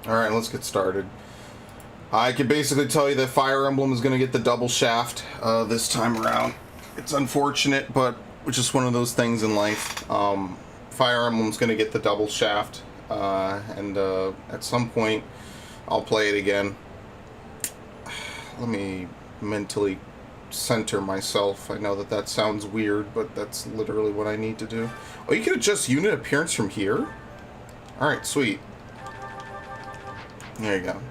Alright, let's get started. I can basically tell you that Fire Emblem is going to get the double shaft this time around. It's unfortunate, but it's just one of those things in life. Fire Emblem's going to get the double shaft, and at some point I'll play it again. Let me mentally center myself. I know that that sounds weird, but that's literally what I need to do. Oh, you can adjust unit appearance from here? Alright, sweet. There you go.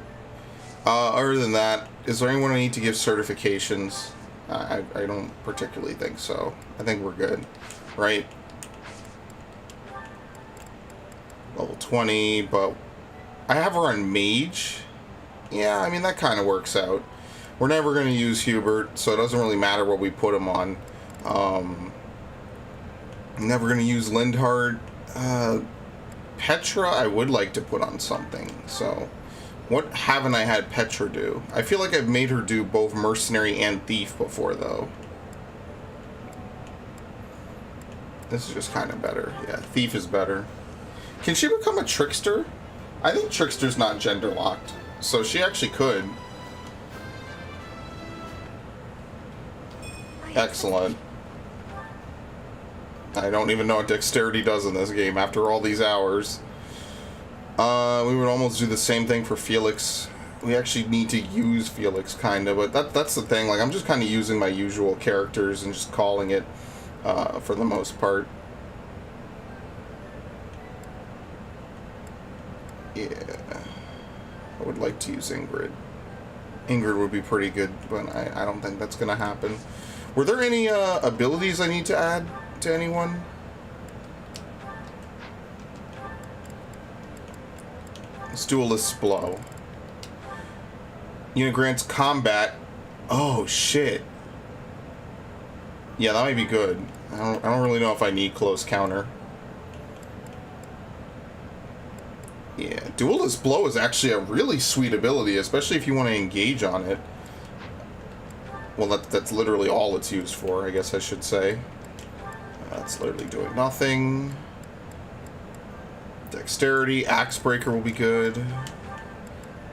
Other than that, is there anyone I need to give certifications? I don't particularly think so. I think we're good, right? Level 20, but I have her on Mage. Yeah, I mean, that kind of works out. We're never going to use Hubert, so it doesn't really matter what we put him on. Never going to use Lindhart. Petra, I would like to put on something, so... What haven't I had Petra do? I feel like I've made her do both Mercenary and Thief before, though. This is just kind of better. Yeah, Thief is better. Can she become a Trickster? I think Trickster's not gender-locked, so she actually could. Excellent. I don't even know what Dexterity does in this game after all these hours. We would almost do the same thing for Felix. We actually need to use Felix, kind of, but that's the thing. Like, I'm just kind of using my usual characters and just calling it, for the most part. Yeah. I would like to use Ingrid. Ingrid would be pretty good, but I don't think that's going to happen. Were there any, abilities I need to add to anyone? Duelist's Blow. Unit grants combat. Oh, shit. Yeah, that might be good. I don't really know if I need close counter. Yeah, Duelist's Blow is actually a really sweet ability, especially if you want to engage on it. Well, that's literally all it's used for, I guess I should say. That's literally doing nothing. Dexterity, Axe Breaker will be good.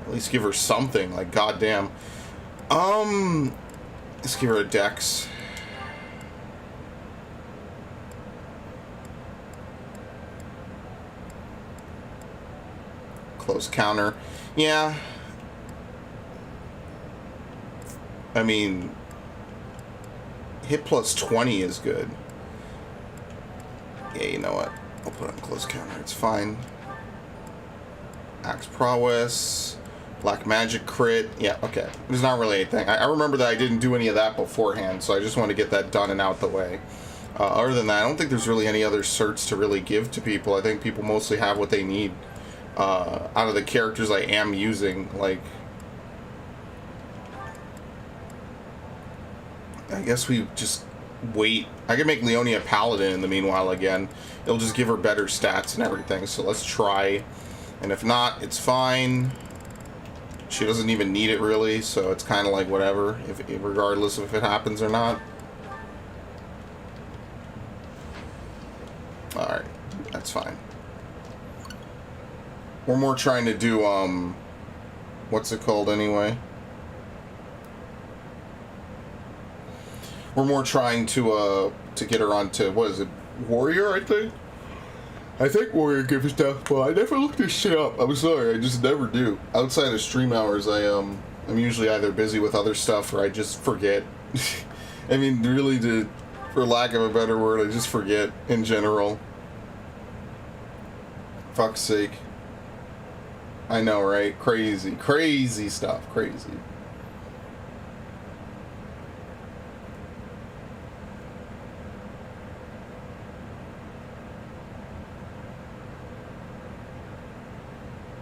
At least give her something, like goddamn. Let's give her a Dex. Close counter. Yeah. I mean, hit plus 20 is good. Yeah, you know what? I'll put on close counter, it's fine. Axe Prowess, Black Magic Crit. Yeah, okay. There's not really anything. I remember that I didn't do any of that beforehand, so I just want to get that done and out the way. Other than that, I don't think there's really any other certs to really give to people. I think people mostly have what they need out of the characters I am using. Like, I guess we just wait. I can make Leonia Paladin in the meanwhile again. It'll just give her better stats and everything, so let's try. And if not, it's fine. She doesn't even need it really, so it's kind of like whatever, regardless of if it happens or not. Alright, that's fine. We're more trying to do, what's it called anyway? We're more trying to get her onto, what is it, Warrior, I think? I think Warrior gives stuff, but I never looked this shit up. I'm sorry, I just never do. Outside of stream hours, I'm usually either busy with other stuff or I just forget. I mean, really, for lack of a better word, I just forget in general. Fuck's sake. I know, right? Crazy. Crazy stuff. Crazy.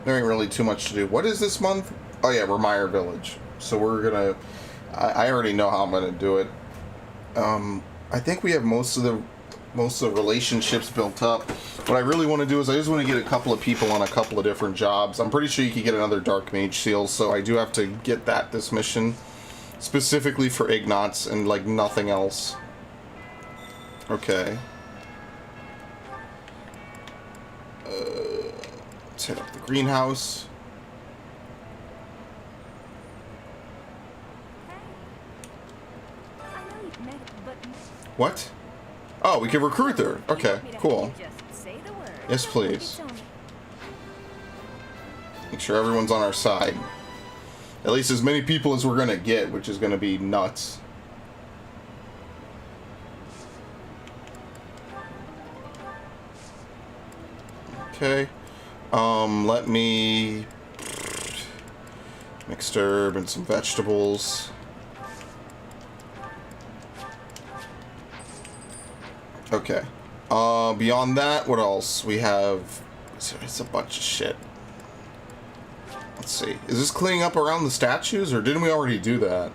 There ain't really too much to do. What is this month? Oh yeah, Remire Village. So we're gonna... I already know how I'm gonna do it. I think we have most of the relationships built up. What I really want to do is I just want to get a couple of people on a couple of different jobs. I'm pretty sure you could get another Dark Mage seal, so I do have to get this mission specifically for Ignatz and like nothing else. Okay. Let's hit up the greenhouse. What? Oh, we can recruit her. Okay, cool. Yes, please. Make sure everyone's on our side. At least as many people as we're gonna get, which is gonna be nuts. Okay. Let me mixed herb and some vegetables. Okay. Beyond that, what else? We have... It's a bunch of shit. Let's see. Is this cleaning up around the statues, or didn't we already do that?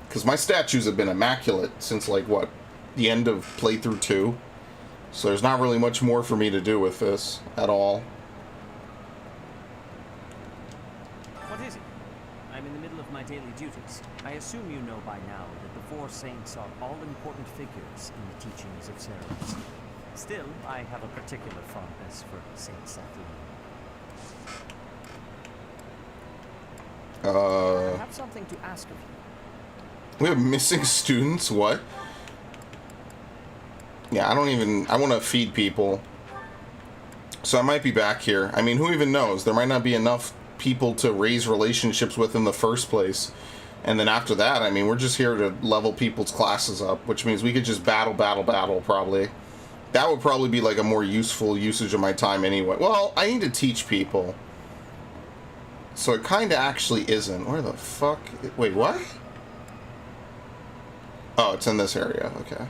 Because my statues have been immaculate since, like, what? The end of playthrough 2. So there's not really much more for me to do with this at all. What is it? I'm in the middle of my daily duties. I assume you know by now that the four saints are all-important figures in the teachings of Ceres. Still, I have a particular fondness for Saint Saphir. I have something to ask of you. We have missing students? What? Yeah, I want to feed people. So I might be back here. I mean, who even knows? There might not be enough people to raise relationships with in the first place. And then after that, I mean, we're just here to level people's classes up, which means we could just battle, probably. That would probably be like a more useful usage of my time anyway. Well, I need to teach people. So it kind of actually isn't. Where the fuck? Wait, what? Oh, it's in this area. Okay.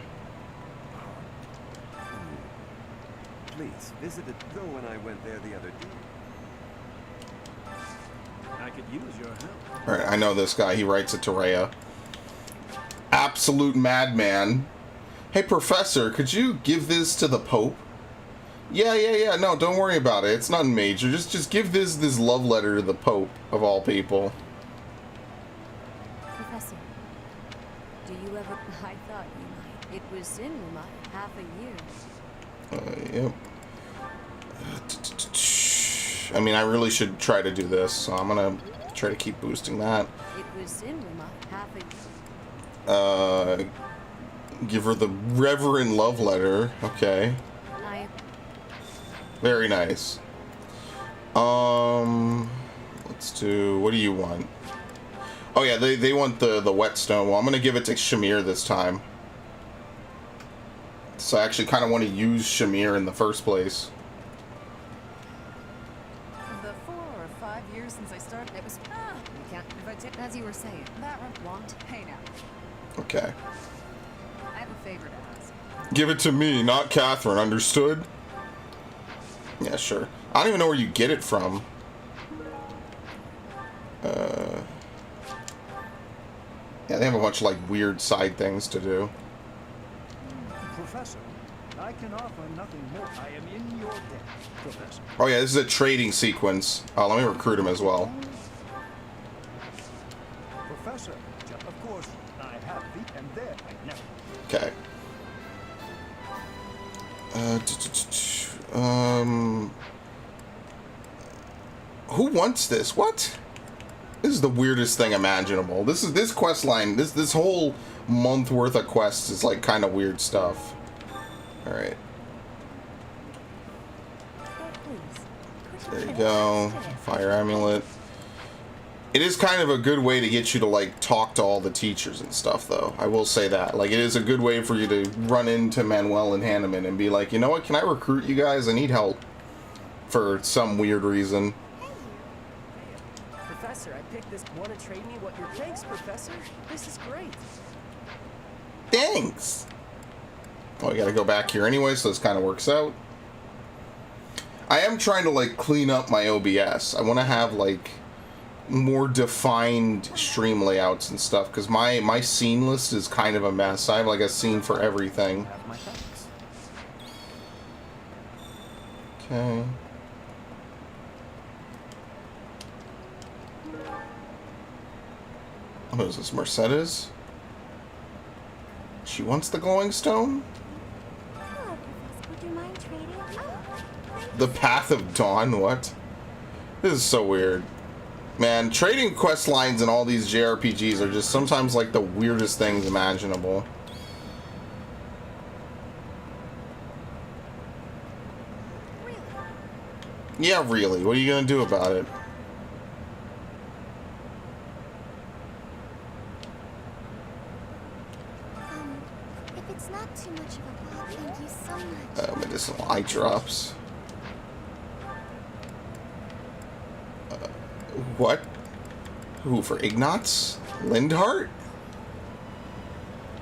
Please, visited though when I went there the other day. I could use your help. Alright, I know this guy. He writes it to Rhea. Absolute madman. Hey, Professor, could you give this to the Pope? Yeah. No, don't worry about it. It's nothing major. Just give this love letter to the Pope, of all people. Professor, do you ever... I thought you might. It was in half a year. Yep. I mean, I really should try to do this, so I'm gonna try to keep boosting that. It was in half a year. Give her the Reverend love letter. Okay. Very nice. Let's do... What do you want? Oh yeah, they want the whetstone. Well, I'm gonna give it to Shamir this time. So I actually kind of want to use Shamir in the first place. The 4 or 5 years since I started, it was... you can't... If I take... As you were saying, that want... Hey now. Okay. I have a favor to ask. Give it to me, not Catherine, understood? Yeah, sure. I don't even know where you get it from. Yeah, they have a bunch of, like, weird side things to do. Professor, I can offer nothing more. I am in your debt, Professor. Oh yeah, this is a trading sequence. Oh, let me recruit him as well. Professor, of course, I have the... And there, I never... Okay. Who wants this? What? This is the weirdest thing imaginable. This quest line, this whole month worth of quests is like kind of weird stuff. All right. There you go. Fire amulet. It is kind of a good way to get you to like talk to all the teachers and stuff, though. I will say that. Like, it is a good way for you to run into Manuel and Hanneman and be like, you know what? Can I recruit you guys? I need help for some weird reason. Professor, I picked this. Want to trade me what your... Thanks, Professor. This is great. Thanks. Well, I gotta go back here anyway, so this kind of works out. I am trying to like clean up my OBS. I want to have like more defined stream layouts and stuff because my scene list is kind of a mess. I have like a scene for everything. Have my thanks. Okay. What is this, Mercedes? She wants the glowing stone? Hello, Professor. Would you mind trading? Oh, The Path of Dawn? What? This is so weird. Man, trading quest lines in all these JRPGs are just sometimes like the weirdest things imaginable. really? Yeah, really. What are you gonna do about it? If it's not too much of a bother, thank you so much. Medicinal eye drops. What? Who, for Ignatz? Lindhart?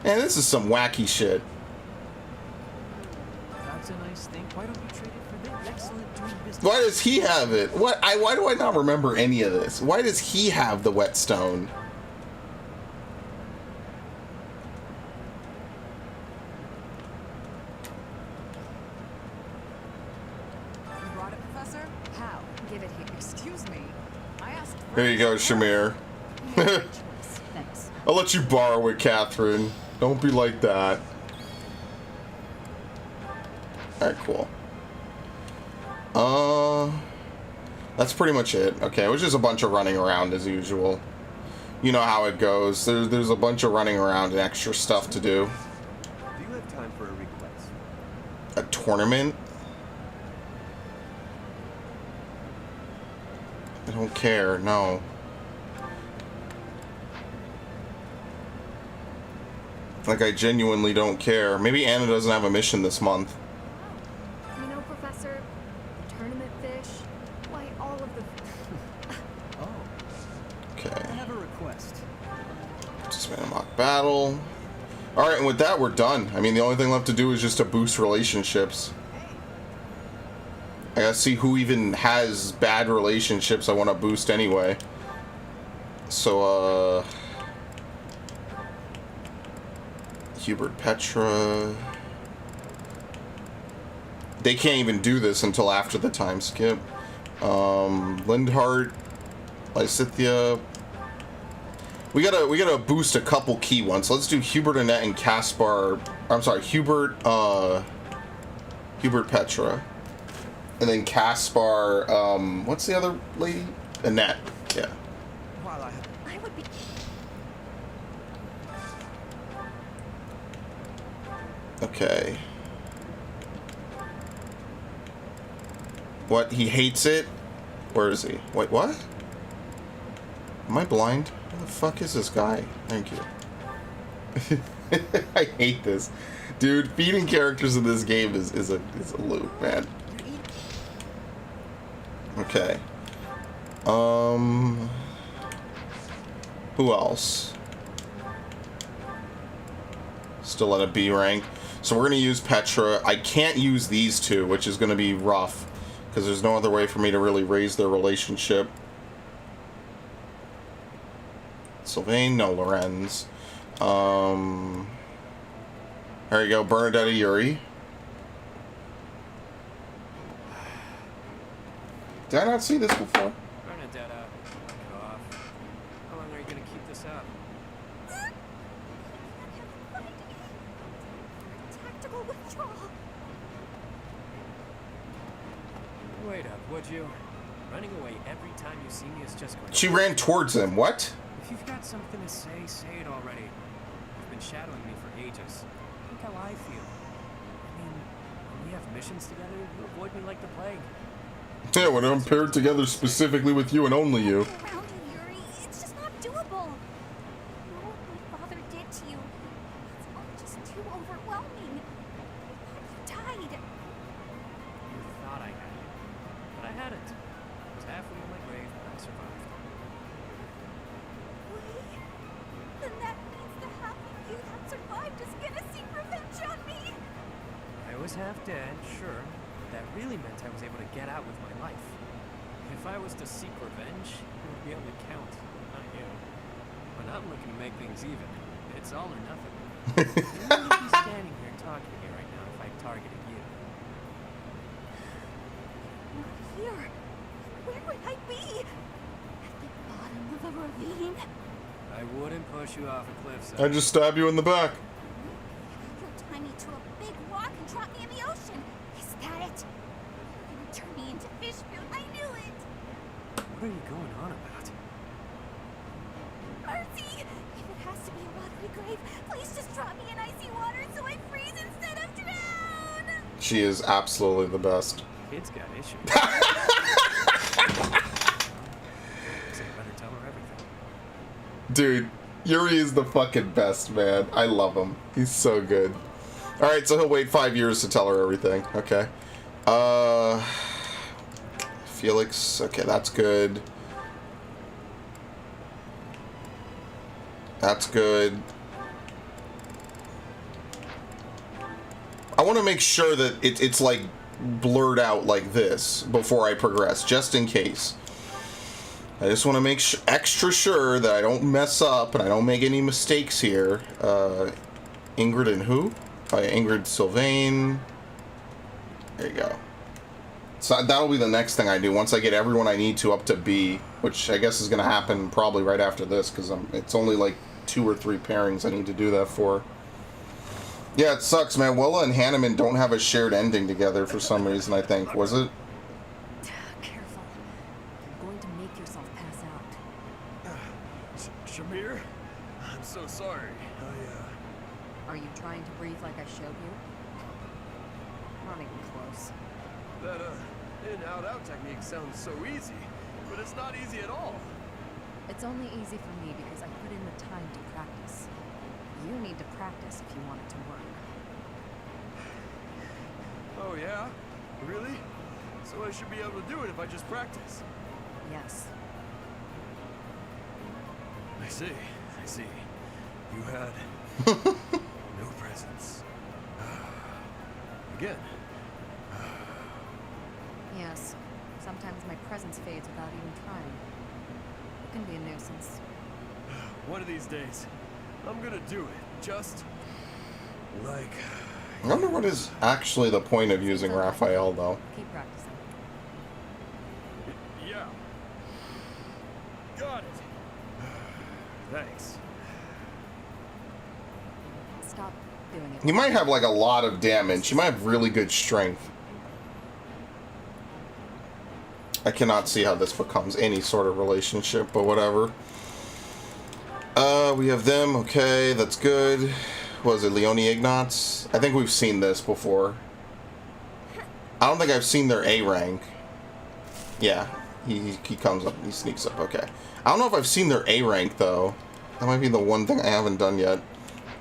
Man, this is some wacky shit. That's a nice thing. Why don't you trade it for this? Excellent doing business. Why does he have it? Why do I not remember any of this? Why does he have the whetstone? You brought it, Professor? How? Give it here. Excuse me. I asked for There you go, Shamir. You made a good choice. Thanks. I'll let you borrow it, Catherine. Don't be like that. Alright, cool. That's pretty much it. Okay, it was just a bunch of running around as usual. You know how it goes. There's a bunch of running around and extra stuff to do. Do you have time for a request? A tournament? I don't care, no. Like, I genuinely don't care. Maybe Anna doesn't have a mission this month. You know, Professor, the tournament fish, why all of the... Oh, I Okay. have a request. Just made a mock battle. Alright, and with that, we're done. I mean, the only thing left to do is just to boost relationships. I gotta see who even has bad relationships I want to boost anyway. So, Hubert Petra. They can't even do this until after the time skip. Lindhart, Lysithia. We gotta boost a couple key ones. So let's do Hubert Annette and Caspar. I'm sorry, Hubert Petra. And then Caspar, what's the other lady? Annette, yeah. While I have I would be. Okay. What? He hates it? Where is he? Wait, what? Am I blind? Who the fuck is this guy? Thank you. I hate this. Dude, feeding characters in this game is a loop, man. Okay. Who else? Still at a B rank. So we're gonna use Petra. I can't use these two, which is gonna be rough, because there's no other way for me to really raise their relationship. Sylvain, no, Lorenz. There you go, Bernadetta Yuri. Did I not see this before? Bernadetta, knock it off. How long are you gonna keep this up? Tactical withdrawal. Wait up, would you? Running away every time you see me is just going to... She ran towards him. What? If you've got something to say, say it already. You've been shadowing me for ages. Think how I feel. I mean, when we have missions together, you avoid me like the plague. Yeah, when I'm paired together specifically with you and only you. Around you, Yuri. It's just not doable. You know what my father did to you. It's all just too overwhelming. I thought you died. You thought I had it. But I hadn't. I was halfway in my grave, but I survived. Wait. Then that means the half of you that survived is gonna seek revenge on me. I was half dead, sure. that really meant I was able to get out with my life. If I was to seek revenge, it would be on the Count, not you. But I'm looking to make things even. It's all or nothing. You wouldn't be standing here talking to me right now if I targeted you. Not here. Where would I be? At the bottom of a ravine? I wouldn't push you off a cliff. I just stabbed you in the back. You'll tie me to a big rock and drop me in the ocean. Is that it? You're gonna turn me into fish food. I knew it. What are you going on about? Mercy! If it has to be a watery grave, please just drop me in icy water so I freeze instead of drown! She is absolutely the best. Kid's got issues. So you better tell her everything. Dude, Yuri is the fucking best, man. I love him. He's so good. Alright, so he'll wait 5 years to tell her everything. Okay. Felix. Okay, that's good. That's good. I want to make sure that it's like blurred out like this before I progress, just in case. I just want to make extra sure that I don't mess up and I don't make any mistakes here. Ingrid and who? Ingrid Sylvain. There you go. So that'll be the next thing I do once I get everyone I need to up to B, which I guess is going to happen probably right after this because it's only like 2 or 3 pairings I need to do that for. Yeah, it sucks, man. Willa and Hanneman don't have a shared ending together for some reason, I think. Was it? Careful. You're going to make yourself pass out. Shamir? I'm so sorry. Are you trying to breathe like I showed you? Not even close. That, in-out-out technique sounds so easy, but it's not easy at all. It's only easy for me because I put in the time to practice. You need to practice if you want it to work. Oh, yeah? Really? So I should be able to do it if I just practice? Yes. I see. You had no presence. Again. Yes. Sometimes my presence fades without even trying. It can be a nuisance. One of these days, I'm gonna do it. Just like... I wonder what is actually the point of using Raphael, though. Keep practicing. Yeah. Got it. Thanks. Stop doing it. He might have like a lot of damage. He might have really good strength. I cannot see how this becomes any sort of relationship, but whatever. We have them. Okay, that's good. Was it Leonie Ignatz? I think we've seen this before. I don't think I've seen their A rank. Yeah, he comes up, he sneaks up, okay. I don't know if I've seen their A rank, though. That might be the one thing I haven't done yet.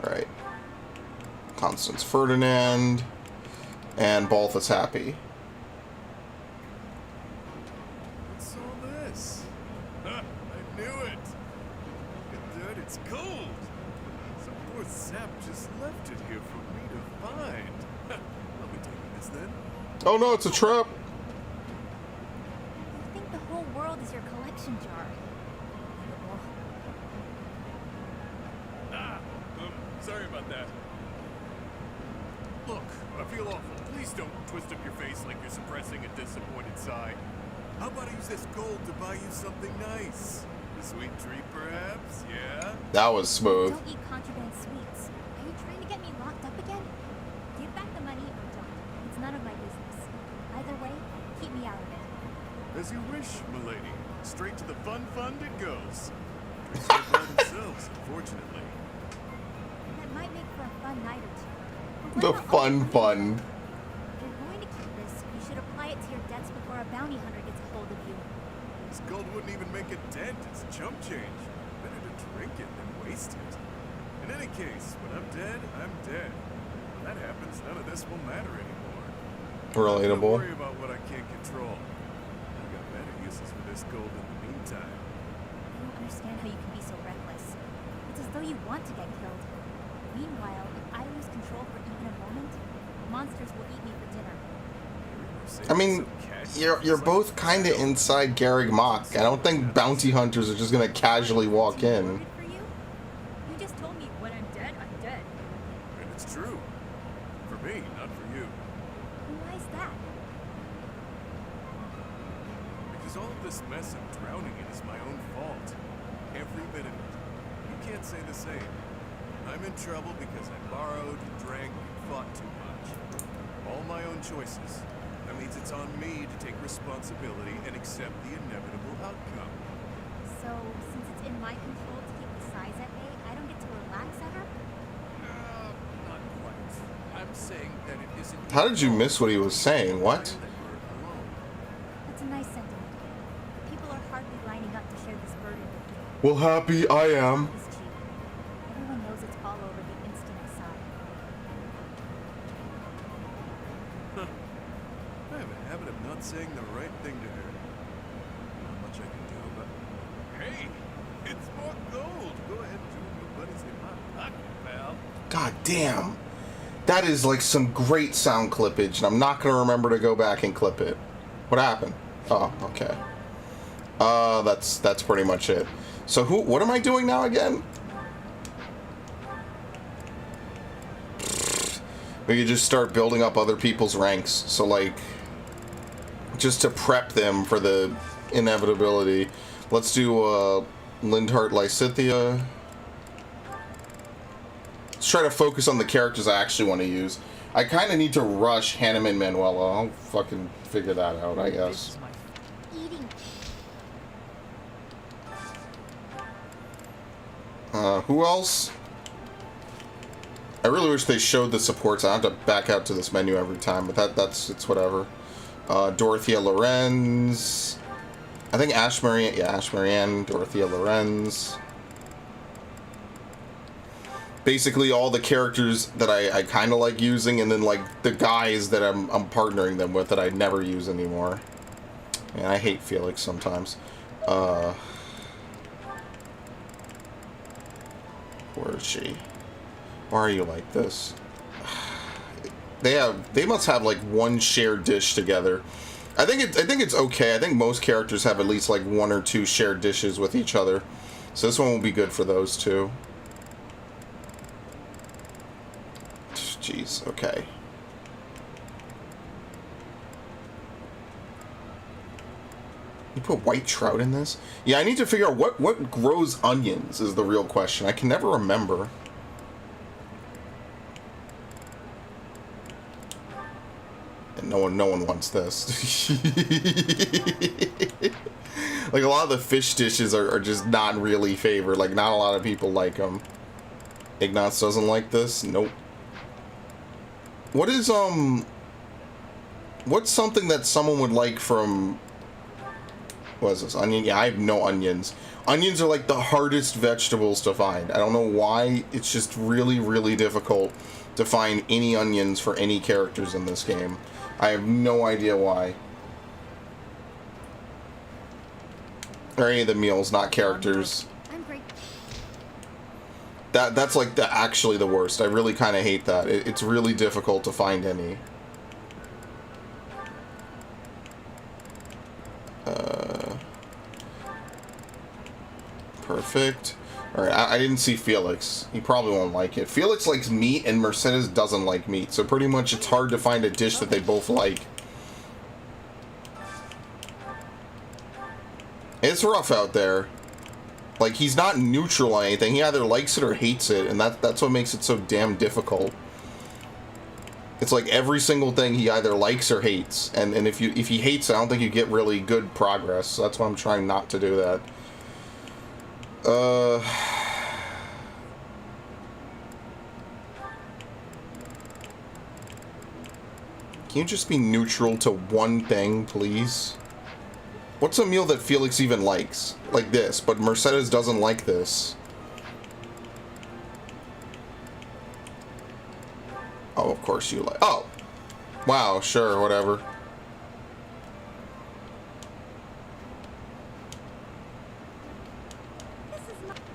Alright. Constance Ferdinand. And Balthus Happy. What's all this? I knew it. Dude, it's gold. Some poor sap just left it here for me to find. I'll be taking this then. Oh no, it's a trap. You think the whole world is your collection jar. Sorry about that. Look, I feel awful. Please don't twist up your face like you're suppressing a disappointed sigh. How about I use this gold to buy you something nice? A sweet treat, perhaps? Yeah? That was smooth. Don't eat contraband sweets. Are you trying to get me locked up again? Give back the money or don't. It's none of my business. Either way, keep me out of it. As you wish, milady. Straight to the fun fund it goes. Drinks go by themselves, unfortunately. That might make for a fun night or two. But what The about all the fun. If you're going to keep this, you should apply it to your debts before a bounty hunter gets a hold of you. This gold wouldn't even make a dent. It's chump change. Better to drink it than waste it. In any case, when I'm dead, I'm dead. When that happens, none of this will matter anymore. Relatable. Don't worry about what I can't control. I've got better uses for this gold in the meantime. I don't understand how you can be so reckless. It's as though you want to get killed. Meanwhile, if I lose control for even a moment, monsters will eat me for dinner. You're saving I mean, some cash. you're It's like both kind of inside Garrick Mach. I don't think bounty hunters are just gonna casually walk in. Worried for you? You just told me when I'm dead, I'm dead. And it's true. For me, not for you. Why is that? Because all of this mess I'm drowning in is my own fault. Every bit of it. You can't say the same. I'm in trouble because I borrowed, drank, and fought too much. All my own choices. That means it's on me to take responsibility and accept the inevitable outcome. So, since it's in my control to keep the size at bay, I don't get to relax ever? Not quite. I'm saying that it isn't. How did you miss what he was saying? What? That we're alone. That's a nice sentiment. People are hardly lining up to share this burden with you. Well, happy I am. It's cheap. Everyone knows it's all over the instant I sign. I have a habit of not saying the right thing to her. Not much I can do, but hey, it's more gold. Go ahead and join your buddies in my pocket, pal. God damn. That is like some great sound clippage, and I'm not gonna remember to go back and clip it. What happened? Oh, okay. That's pretty much it. So what am I doing now again? We could just start building up other people's ranks. So like, just to prep them for the inevitability. Let's do Lindhart Lysithia. Let's try to focus on the characters I actually want to use. I kind of need to rush Hanneman Manuela. I'll fucking figure that out, I This guess. is my Eating. Who else? I really wish they showed the supports. I have to back out to this menu every time, but it's whatever. Dorothea Lorenz. I think Ash Marianne, Dorothea Lorenz. Basically all the characters that I kind of like using, and then like the guys that I'm partnering them with that I never use anymore. And I hate Felix sometimes. Where is she? Why are you like this? They must have like one shared dish together. I think it's okay. I think most characters have at least like one or two shared dishes with each other. So this one will be good for those two. Jeez, okay. You put white trout in this? Yeah, I need to figure out what grows onions is the real question. I can never remember. And no one wants this. Like a lot of the fish dishes are just not really favored. Like not a lot of people like them. Ignatz doesn't like this? Nope. What is what's something that someone would like from, what is this, onion? Yeah, I have no onions. Onions are like the hardest vegetables to find. I don't know why. It's just really, really difficult to find any onions for any characters in this game. I have no idea why. Or any of the meals, not characters. I'm great. That's like actually the worst. I really kind of hate that. It's really difficult to find any. Perfect. Alright, I didn't see Felix. He probably won't like it. Felix likes meat and Mercedes doesn't like meat. So pretty much it's hard to find a dish that they both like. It's rough out there. Like, he's not neutral on anything. He either likes it or hates it, and that's what makes it so damn difficult. It's like every single thing he either likes or hates. And if he hates it, I don't think you get really good progress. So that's why I'm trying not to do that. Can you just be neutral to one thing, please? What's a meal that Felix even likes? Like this, but Mercedes doesn't like this. Oh, of course you like... Oh! Wow, sure, whatever.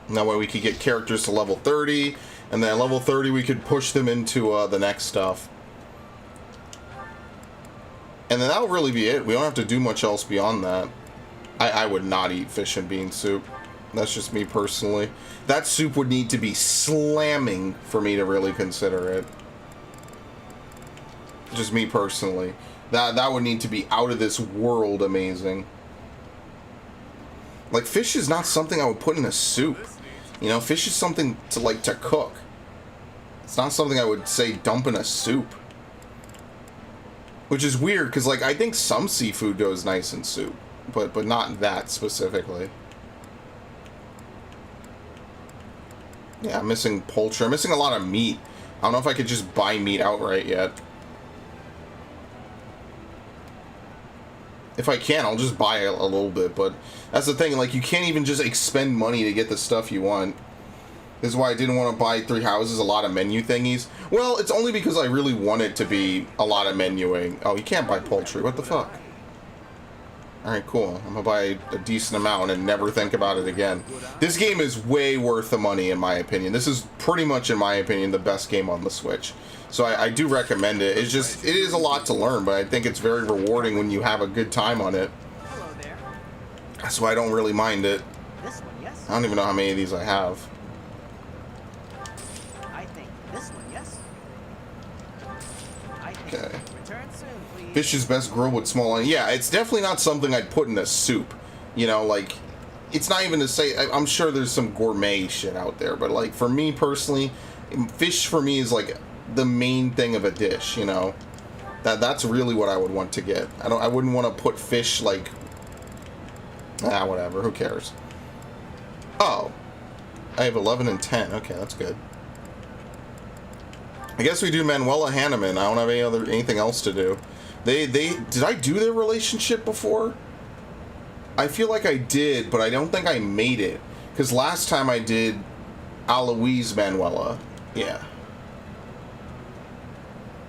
And that way we could get characters to level 30, and then at level 30 we could push them into the next stuff. And then that'll really be it. We don't have to do much else beyond that. I would not eat fish and bean soup. That's just me personally. That soup would need to be slamming for me to really consider it. Just me personally. That would need to be out of this world amazing. Like, fish is not something I would put in a soup. You know, fish is something to cook. It's not something I would say dump in a soup. Which is weird, because, like, I think some seafood goes nice in soup. But not that specifically. Yeah, I'm missing poultry. I'm missing a lot of meat. I don't know if I could just buy meat outright yet. If I can, I'll just buy a little bit, but that's the thing, like, you can't even just expend money to get the stuff you want. This is why I didn't want to buy Three Houses, a lot of menu thingies. Well, it's only because I really want it to be a lot of menuing. Oh, you can't buy poultry, what the fuck? Alright, cool. I'm gonna buy a decent amount and never think about it again. This game is way worth the money, in my opinion. This is pretty much, in my opinion, the best game on the Switch. So I do recommend it. It's just, it is a lot to learn, but I think it's very rewarding when you have a good time on it. Hello there. That's why I don't really mind it. This one, yes? I don't even know how many of these I have. I think this one, yes? I think Okay. return soon, please. Fish is best grilled with small onions. Yeah, it's definitely not something I'd put in a soup. You know, like, it's not even to say, I'm sure there's some gourmet shit out there, but, like, for me personally, fish for me is, like, the main thing of a dish, you know? That's really what I would want to get. I wouldn't want to put fish, like, whatever, who cares? Oh. I have 11 and 10. Okay, that's good. I guess we do Manuela Hanneman. I don't have anything else to do. Did I do their relationship before? I feel like I did, but I don't think I made it. Because last time I did Aloise Manuela. Yeah.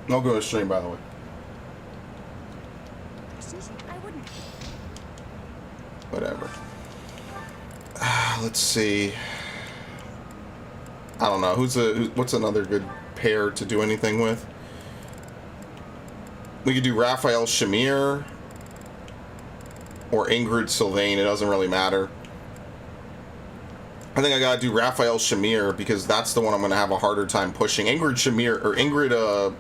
I'll go to stream, by the way. I wouldn't. Whatever. Let's see. I don't know. What's another good pair to do anything with? We could do Raphael Shamir or Ingrid Sylvain. It doesn't really matter. I think I gotta do Raphael Shamir because that's the one I'm gonna have a harder time pushing. Ingrid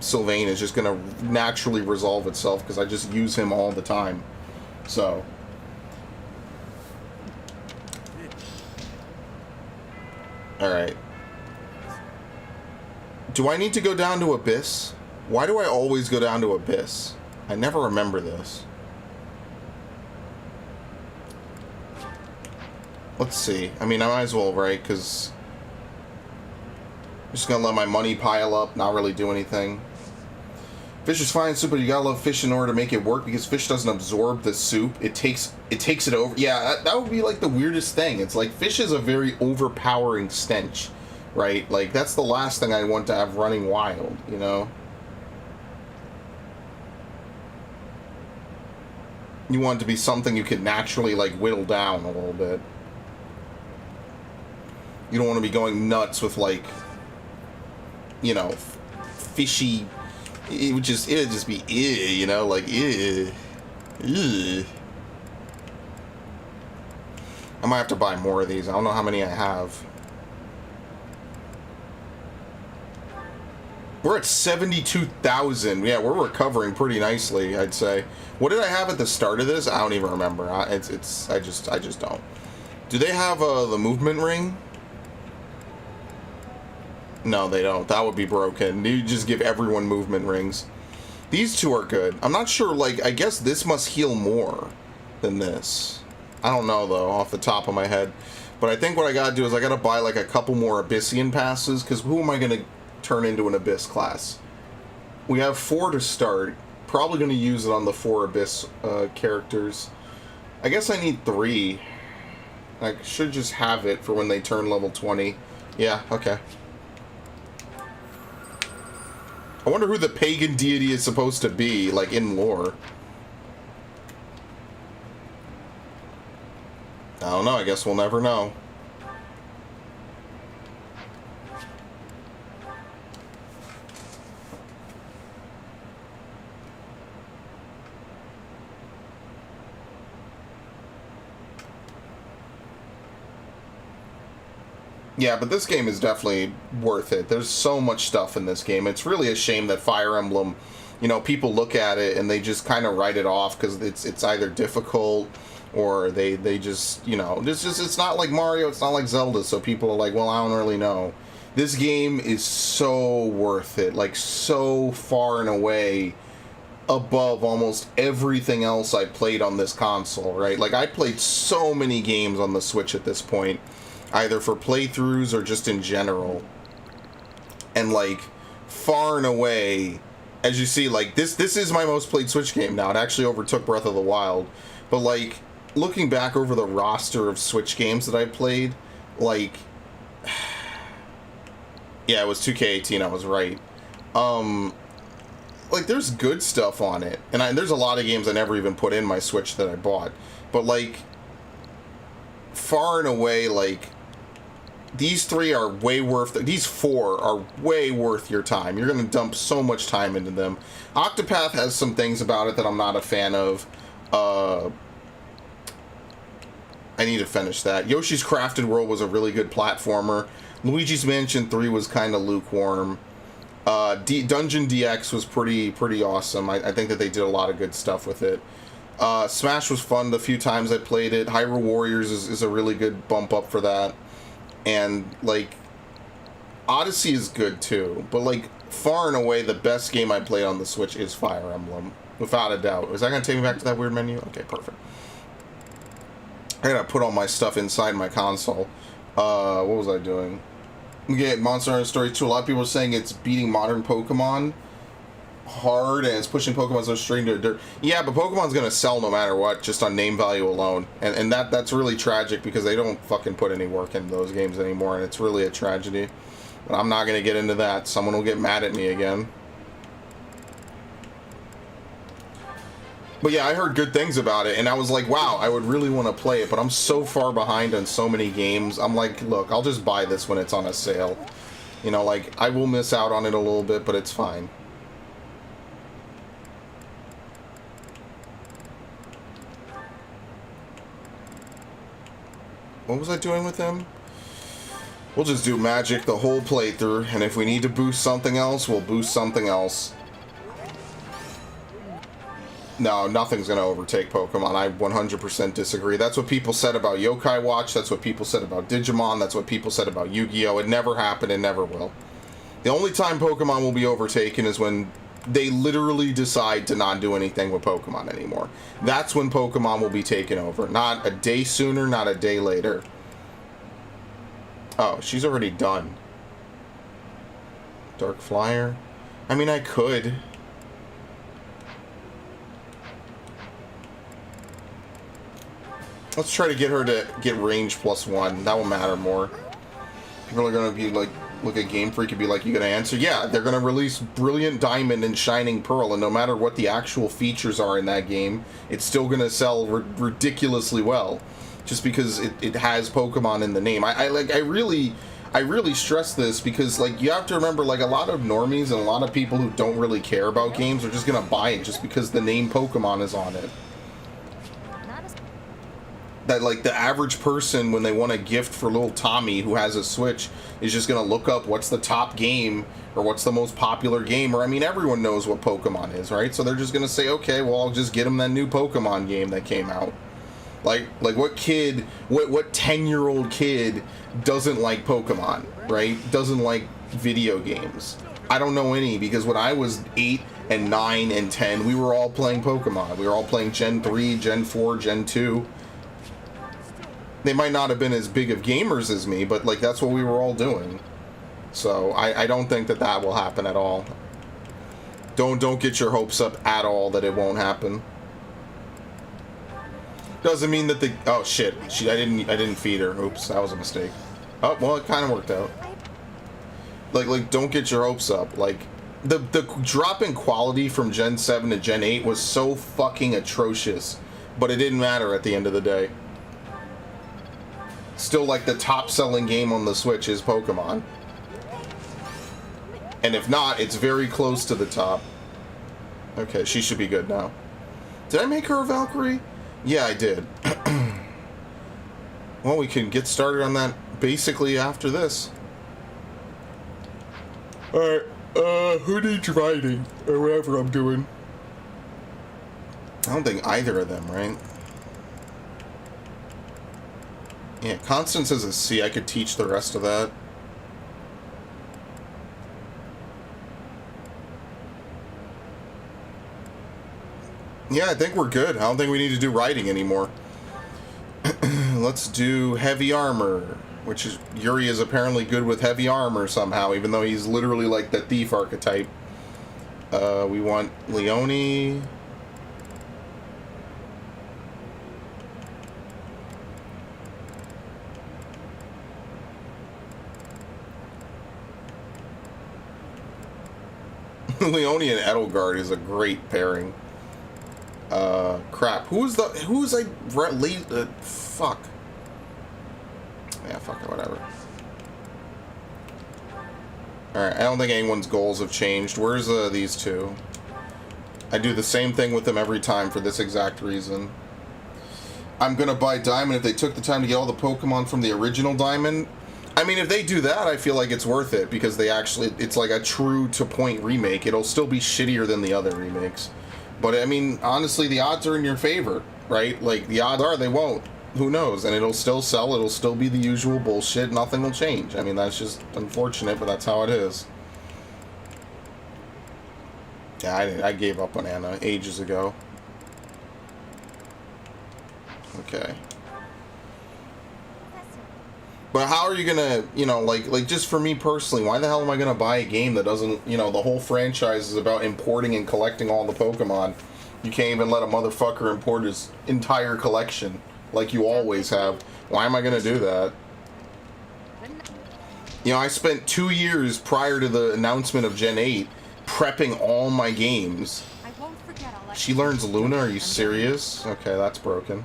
Sylvain is just gonna naturally resolve itself because I just use him all the time. So. Alright. Do I need to go down to Abyss? Why do I always go down to Abyss? I never remember this. Let's see. I mean, I might as well, right? Because I'm just going to let my money pile up, not really do anything. Fish is fine soup, but you gotta love fish in order to make it work because fish doesn't absorb the soup. It takes it over. Yeah, that would be like the weirdest thing. It's like fish is a very overpowering stench, right? Like, that's the last thing I want to have running wild, you know? You want it to be something you could naturally, like, whittle down a little bit. You don't want to be going nuts with, like, you know, fishy. It would just be, you know, like, I might have to buy more of these. I don't know how many I have. We're at 72,000. Yeah, we're recovering pretty nicely, I'd say. What did I have at the start of this? I don't even remember. I just don't. Do they have the movement ring? No, they don't. That would be broken. You just give everyone movement rings. These two are good. I'm not sure, like, I guess this must heal more than this. I don't know, though, off the top of my head. But I think what I gotta do is I gotta buy, like, a couple more Abyssian passes, because who am I gonna turn into an Abyss class? We have 4 to start. Probably gonna use it on the 4 Abyss characters. I guess I need 3. I should just have it for when they turn level 20. Yeah, okay. I wonder who the pagan deity is supposed to be, like, in lore. I don't know, I guess we'll never know. Yeah, but this game is definitely worth it. There's so much stuff in this game. It's really a shame that Fire Emblem, you know, people look at it and they just kind of write it off because it's either difficult or they just, you know, it's not like Mario, it's not like Zelda, so people are like, well, I don't really know. This game is so worth it, like so far and away above almost everything else I played on this console, right? Like, I played so many games on the Switch at this point, either for playthroughs or just in general. And, like, far and away, as you see, like, this is my most played Switch game now. It actually overtook Breath of the Wild. But, like, looking back over the roster of Switch games that I played, like, yeah, it was 2K18, I was right. Like, there's good stuff on it, and there's a lot of games I never even put in my Switch that I bought, but, like, far and away, like, these three are way worth, these four are way worth your time. You're gonna dump so much time into them. Octopath has some things about it that I'm not a fan of. I need to finish that. Yoshi's Crafted World was a really good platformer. Luigi's Mansion 3 was kind of lukewarm. Dungeon DX was pretty awesome. I think that they did a lot of good stuff with it. Smash was fun the few times I played it. Hyrule Warriors is a really good bump up for that. And, like, Odyssey is good too. But, like, far and away the best game I played on the Switch is Fire Emblem. Without a doubt. Is that going to take me back to that weird menu? Okay, perfect. I gotta put all my stuff inside my console. What was I doing? Okay, Monster Hunter Story 2. A lot of people are saying it's beating modern Pokemon hard and it's pushing Pokemon so straight into dirt. Yeah, but Pokemon's gonna sell no matter what, just on name value alone. And that's really tragic because they don't fucking put any work into those games anymore, and it's really a tragedy. But I'm not gonna get into that. Someone will get mad at me again. But yeah, I heard good things about it, and I was like, wow, I would really want to play it, but I'm so far behind on so many games. I'm like, look, I'll just buy this when it's on a sale. You know, like, I will miss out on it a little bit, but it's fine. What was I doing with him? We'll just do magic the whole playthrough, and if we need to boost something else, we'll boost something else. No, nothing's going to overtake Pokemon. I 100% disagree. That's what people said about Yokai Watch. That's what people said about Digimon. That's what people said about Yu-Gi-Oh! It never happened and never will. The only time Pokemon will be overtaken is when they literally decide to not do anything with Pokemon anymore. That's when Pokemon will be taken over. Not a day sooner, not a day later. Oh, she's already done. Dark Flyer? I mean, I could. Let's try to get her to get range +1. That will matter more. People are going to be like, look at Game Freak and be like, you going to answer? Yeah, they're going to release Brilliant Diamond and Shining Pearl, and no matter what the actual features are in that game, it's still going to sell ridiculously well. Just because it has Pokemon in the name. I really stress this because, like, you have to remember, like, a lot of normies and a lot of people who don't really care about games are just going to buy it just because the name Pokemon is on it. That, like, the average person, when they want a gift for little Tommy who has a Switch, is just going to look up what's the top game or what's the most popular game. Or, I mean, everyone knows what Pokemon is, right? So they're just going to say, okay, well, I'll just get them that new Pokemon game that came out. Like what kid, what 10-year-old kid doesn't like Pokemon, right? Doesn't like video games? I don't know any, because when I was 8 and 9 and 10, we were all playing Pokemon. We were all playing Gen 3, Gen 4, Gen 2. They might not have been as big of gamers as me, but, like, that's what we were all doing. So I don't think that will happen at all. Don't get your hopes up at all that it won't happen. Doesn't mean that oh shit, I didn't feed her. Oops, that was a mistake. Oh, well, it kind of worked out. Like don't get your hopes up. Like the drop in quality from Gen 7 to Gen 8 was so fucking atrocious, but it didn't matter at the end of the day. Still, like, the top selling game on the Switch is Pokemon. And if not, it's very close to the top. Okay, she should be good now. Did I make her a Valkyrie? Yeah, I did. Well, we can get started on that basically after this. Alright, who needs writing? Or whatever I'm doing. I don't think either of them, right? Yeah, Constance is a C. I could teach the rest of that. Yeah, I think we're good. I don't think we need to do writing anymore. Let's do heavy armor, which is Yuri is apparently good with heavy armor somehow, even though he's literally like the thief archetype. We want Leone. Leone and Edelgard is a great pairing. Crap. Fuck. Yeah, fuck it, whatever. Alright, I don't think anyone's goals have changed. Where's these two? I do the same thing with them every time for this exact reason. I'm gonna buy Diamond if they took the time to get all the Pokemon from the original Diamond. I mean, if they do that, I feel like it's worth it, because they actually, it's like a true-to-point remake. It'll still be shittier than the other remakes. But, I mean, honestly, the odds are in your favor, right? Like, the odds are they won't. Who knows? And it'll still sell, it'll still be the usual bullshit, nothing will change. I mean, that's just unfortunate, but that's how it is. Yeah, I gave up on Anna ages ago. Okay. But how are you gonna, you know, like just for me personally, why the hell am I gonna buy a game that doesn't, you know, the whole franchise is about importing and collecting all the Pokemon. You can't even let a motherfucker import his entire collection like you always have. Why am I gonna do that? You know, I spent 2 years prior to the announcement of Gen 8 prepping all my games. She learns Luna? Are you serious? Okay, that's broken.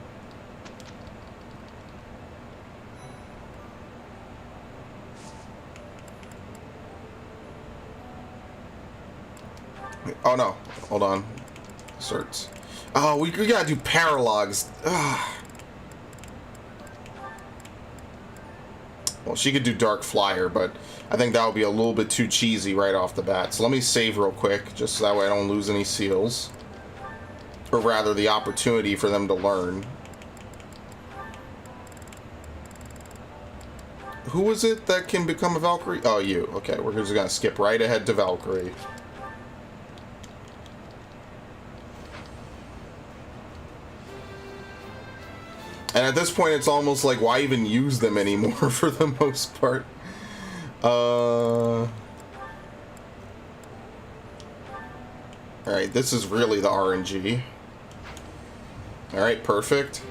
Oh no, hold on. Certs. Oh, we gotta do paralogs. Ugh. Well, she could do Dark Flyer, but I think that would be a little bit too cheesy right off the bat. So let me save real quick, just so that way I don't lose any seals. Or rather, the opportunity for them to learn. Who was it that can become a Valkyrie? Oh, you. Okay, we're just gonna skip right ahead to Valkyrie. And at this point, it's almost like, why even use them anymore for the most part? Alright, this is really the RNG. Alright, perfect.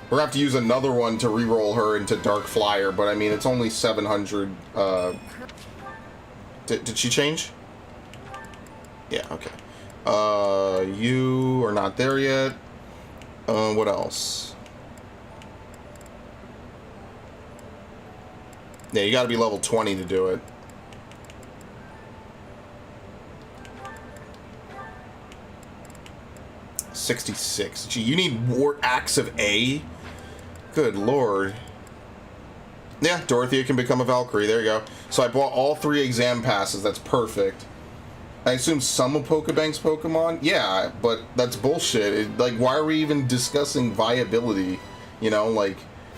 We're gonna have to use another one to reroll her into Dark Flyer, but I mean, it's only 700. Did she change? Yeah, okay. You are not there yet. What else? Yeah, you gotta be level 20 to do it. $66. Gee, you need War Axe of A? Good lord. Yeah, Dorothea can become a Valkyrie. There you go. So I bought all 3 exam passes. That's perfect. I assume some of Pokebank's Pokemon? Yeah, but that's bullshit. Like, why are we even discussing viability? You know, like,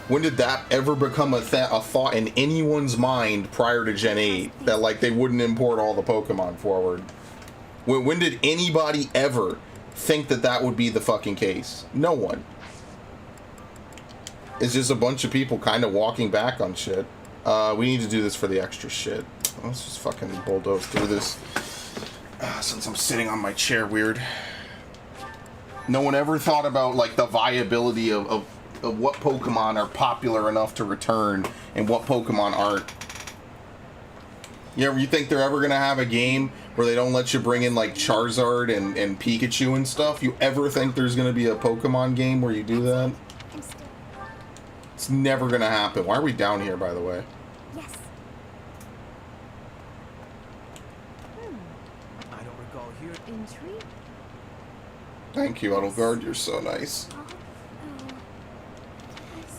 when did that ever become a thought in anyone's mind prior to Gen 8? That, like, they wouldn't import all the Pokemon forward? When did anybody ever think that that would be the fucking case? No one. It's just a bunch of people kind of walking back on shit. We need to do this for the extra shit. Let's just fucking bulldoze through this. Since I'm sitting on my chair weird. No one ever thought about, like, the viability of what Pokemon are popular enough to return and what Pokemon aren't. You think they're ever gonna have a game where they don't let you bring in, like, Charizard and Pikachu and stuff? You ever think there's gonna be a Pokemon game where you do that? It's never gonna happen. Why are we down here, by the way? Yes. I don't recall hearing. Intrigue? Thank you, Edelgard. You're so nice.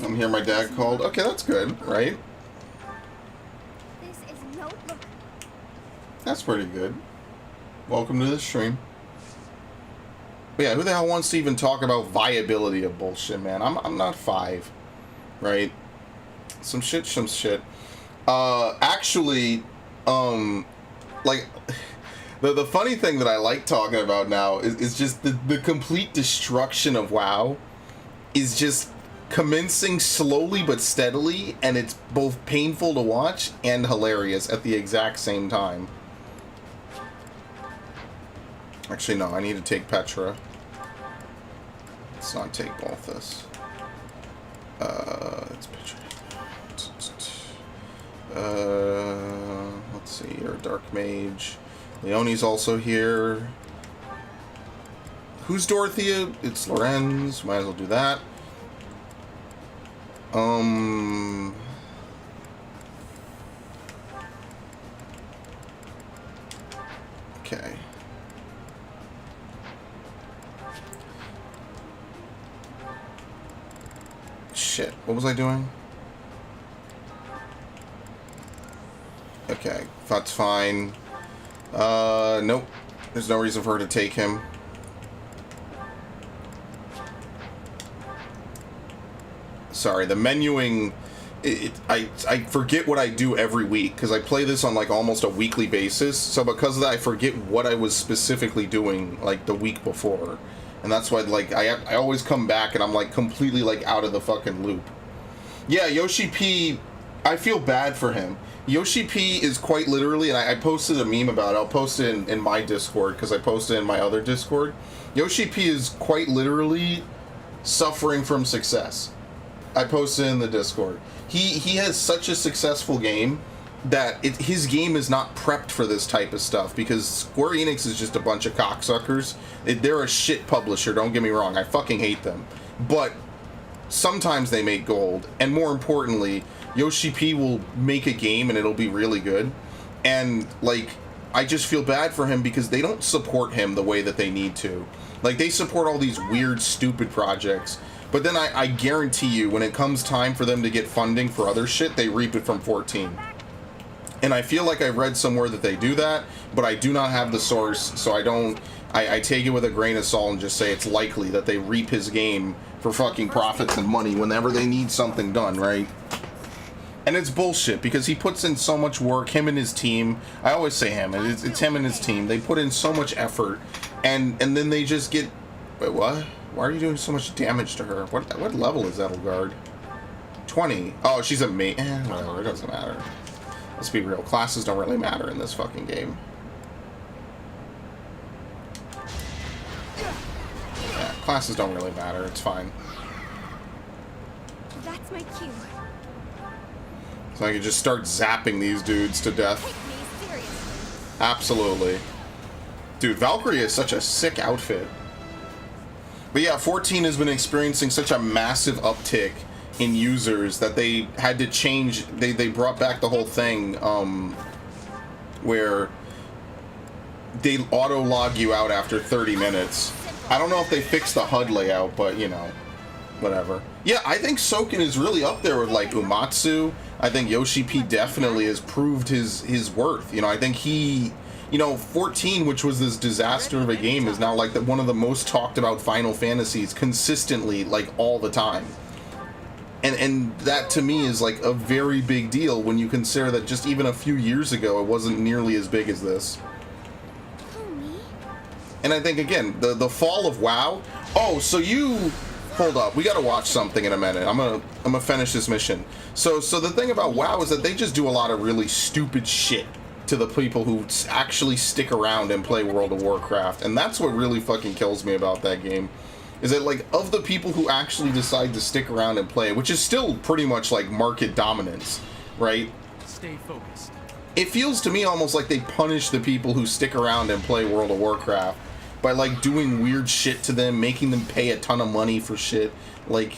I'm here. My dad called. Okay, that's good, right? That's pretty good. Welcome to the stream. But yeah, who the hell wants to even talk about viability of bullshit, man? I'm not 5, right? Some shit. Actually, like, the funny thing that I like talking about now is just the complete destruction of WoW is just commencing slowly but steadily, and it's both painful to watch and hilarious at the exact same time. Actually, no, I need to take Petra. Let's not take Balthus. It's Petra. Let's see, you're a Dark Mage. Leonie's also here. Who's Dorothea? It's Lorenz. Might as well do that. Okay. Shit, what was I doing? Okay, that's fine. Nope. There's no reason for her to take him. Sorry, the menuing... I forget what I do every week, because I play this on, like, almost a weekly basis. So because of that, I forget what I was specifically doing, like, the week before. And that's why, like, I always come back and I'm, like, completely, like, out of the fucking loop. Yeah, Yoshi P... I feel bad for him. Yoshi P is quite literally, and I posted a meme about it. I'll post it in my Discord, because I posted it in my other Discord. Yoshi P is quite literally suffering from success. I posted it in the Discord. He has such a successful game that his game is not prepped for this type of stuff, because Square Enix is just a bunch of cocksuckers. They're a shit publisher, don't get me wrong. I fucking hate them. But sometimes they make gold, and more importantly, Yoshi P will make a game and it'll be really good. And, like, I just feel bad for him because they don't support him the way that they need to. Like, they support all these weird, stupid projects, but then I guarantee you, when it comes time for them to get funding for other shit, they reap it from 14. And I feel like I read somewhere that they do that, but I do not have the source, so I take it with a grain of salt and just say it's likely that they reap his game for fucking profits and money whenever they need something done, right? And it's bullshit, because he puts in so much work, him and his team. I always say him, it's him and his team. They put in so much effort, and then they just get... Wait, what? Why are you doing so much damage to her? What level is Edelgard? 20. Oh, she's a mate. Whatever, it doesn't matter. Let's be real, classes don't really matter in this fucking game. Yeah, classes don't really matter, it's fine. That's my cue. So I can just start zapping these dudes to death. Take me seriously. Absolutely. Dude, Valkyrie is such a sick outfit. But yeah, 14 has been experiencing such a massive uptick in users that they had to change. They brought back the whole thing where they auto log you out after 30 minutes. I don't know if they fixed the HUD layout, but you know, whatever. Yeah, I think Soken is really up there with like Umatsu. I think Yoshi P definitely has proved his worth. You know, I think he, you know, 14, which was this disaster of a game, is now like one of the most talked about Final Fantasies consistently, like all the time. And that to me is like a very big deal when you consider that just even a few years ago it wasn't nearly as big as this. And I think again, the fall of WoW. Oh, so you hold up, we gotta watch something in a minute. I'm gonna finish this mission. So the thing about WoW is that they just do a lot of really stupid shit to the people who actually stick around and play World of Warcraft, and that's what really fucking kills me about that game. Is that, like, of the people who actually decide to stick around and play, which is still pretty much like market dominance, right? Stay focused. It feels to me almost like they punish the people who stick around and play World of Warcraft by, like, doing weird shit to them, making them pay a ton of money for shit. Like,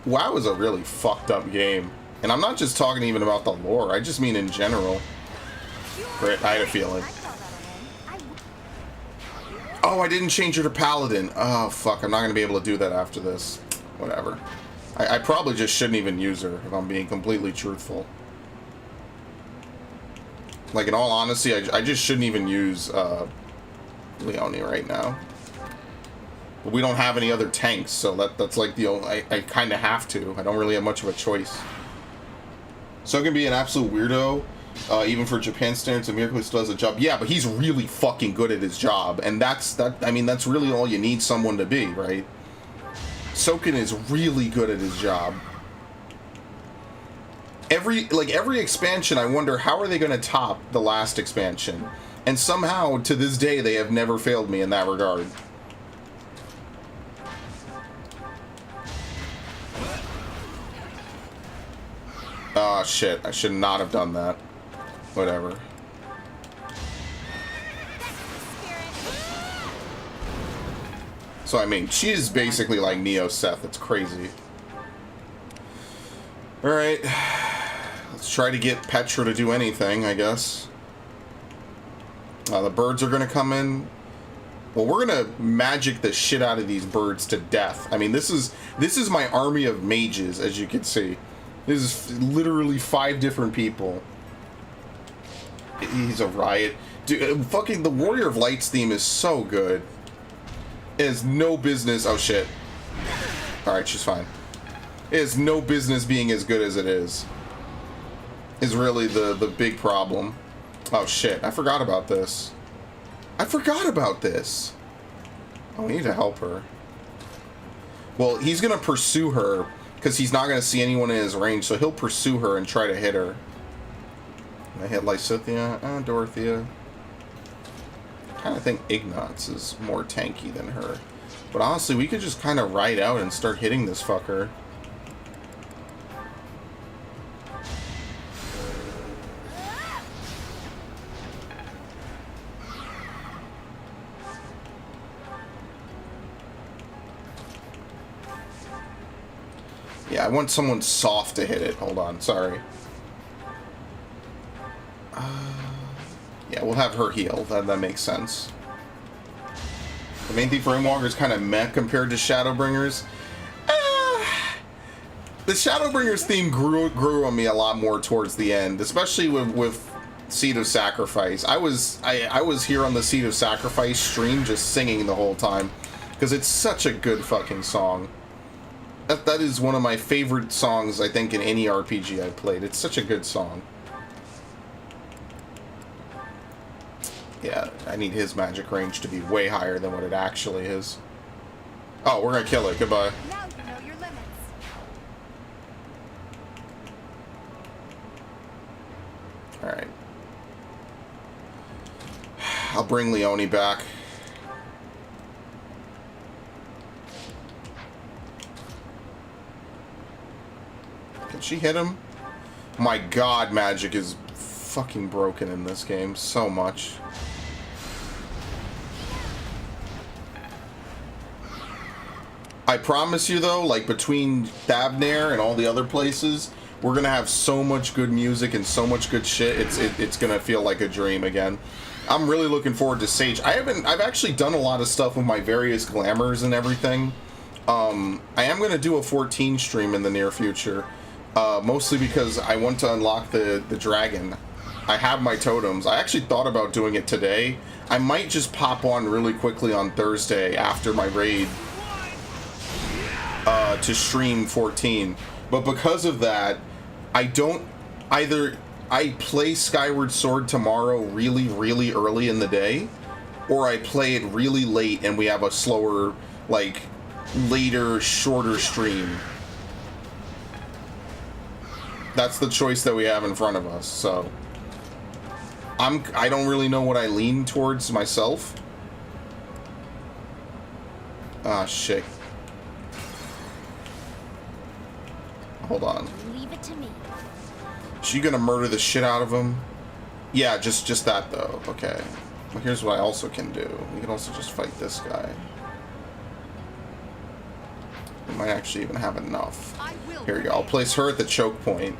WoW is a really fucked up game. And I'm not just talking even about the lore, I just mean in general. Great, I had a feeling. Oh, I didn't change her to Paladin. Oh, fuck, I'm not going to be able to do that after this. Whatever. I probably just shouldn't even use her, if I'm being completely truthful. Like, in all honesty, I just shouldn't even use Leone right now. But we don't have any other tanks, so that's like the only... I kind of have to. I don't really have much of a choice. So can be an absolute weirdo, even for Japan standards, and Miracle still does a job. Yeah, but he's really fucking good at his job, and I mean, that's really all you need someone to be, right? Soken is really good at his job. Every expansion, I wonder how are they going to top the last expansion, and somehow to this day they have never failed me in that regard. Oh shit, I should not have done that. Whatever. So I mean, she is basically like Neo Seth, it's crazy. Alright. Let's try to get Petra to do anything, I guess. The birds are gonna come in. Well, we're gonna magic the shit out of these birds to death. I mean, this is my army of mages, as you can see. This is literally 5 different people. He's a riot. Dude, fucking the Warrior of Lights theme is so good. It has no business... Oh, shit. Alright, she's fine. It has no business being as good as it is. Is really the big problem. Oh, shit. I forgot about this. I forgot about this. Oh, we need to help her. Well, he's gonna pursue her... because he's not going to see anyone in his range, so he'll pursue her and try to hit her. I hit Lysithea, Dorothea. I kind of think Ignatz is more tanky than her. But honestly, we could just kind of ride out and start hitting this fucker. Yeah, I want someone soft to hit it. Hold on, sorry. Yeah, we'll have her heal. That makes sense. The main thing for Endwalker is kind of meh compared to Shadowbringers. The Shadowbringers theme grew on me a lot more towards the end, especially with Seed of Sacrifice. I was here on the Seed of Sacrifice stream just singing the whole time because it's such a good fucking song. That is one of my favorite songs, I think, in any RPG I've played. It's such a good song. Yeah, I need his magic range to be way higher than what it actually is. Oh, we're gonna kill it. Goodbye. Now you know your limits. Alright. I'll bring Leone back. Can she hit him? My god, magic is fucking broken in this game so much. I promise you though, like between Thabnair and all the other places, we're gonna have so much good music and so much good shit. It's gonna feel like a dream again. I'm really looking forward to Sage. I've actually done a lot of stuff with my various glamours and everything. I am gonna do a 14 stream in the near future. Mostly because I want to unlock the dragon. I have my totems. I actually thought about doing it today. I might just pop on really quickly on Thursday after my raid to stream 14. But because of that, I don't either... I play Skyward Sword tomorrow really, really early in the day, or I play it really late and we have a slower, like, later, shorter stream. That's the choice that we have in front of us, so... I don't really know what I lean towards myself. Ah, shit. Hold on. Leave it to me. She gonna murder the shit out of him? Yeah, just that though. Okay. Well, here's what I also can do. We can also just fight this guy. We might actually even have enough. Here you go. I'll place her at the choke point.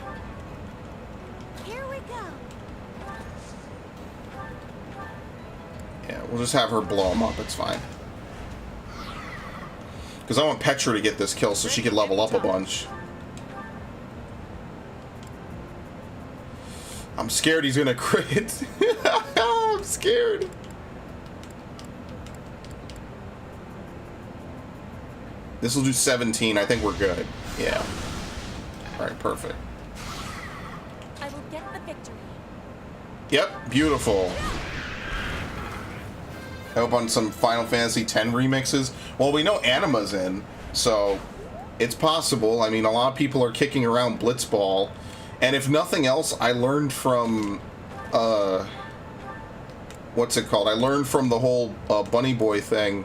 Here we go. Yeah, we'll just have her blow him up. It's fine. Because I want Petra to get this kill so she can level up a bunch. I'm scared he's gonna crit. I'm scared. This will do 17. I think we're good. Yeah. All right, perfect. I will get the victory. Yep, beautiful. I hope on some Final Fantasy X remixes. Well, we know Anima's in, so it's possible. I mean, a lot of people are kicking around Blitzball, and if nothing else, I learned from, what's it called? I learned from the whole Bunny Boy thing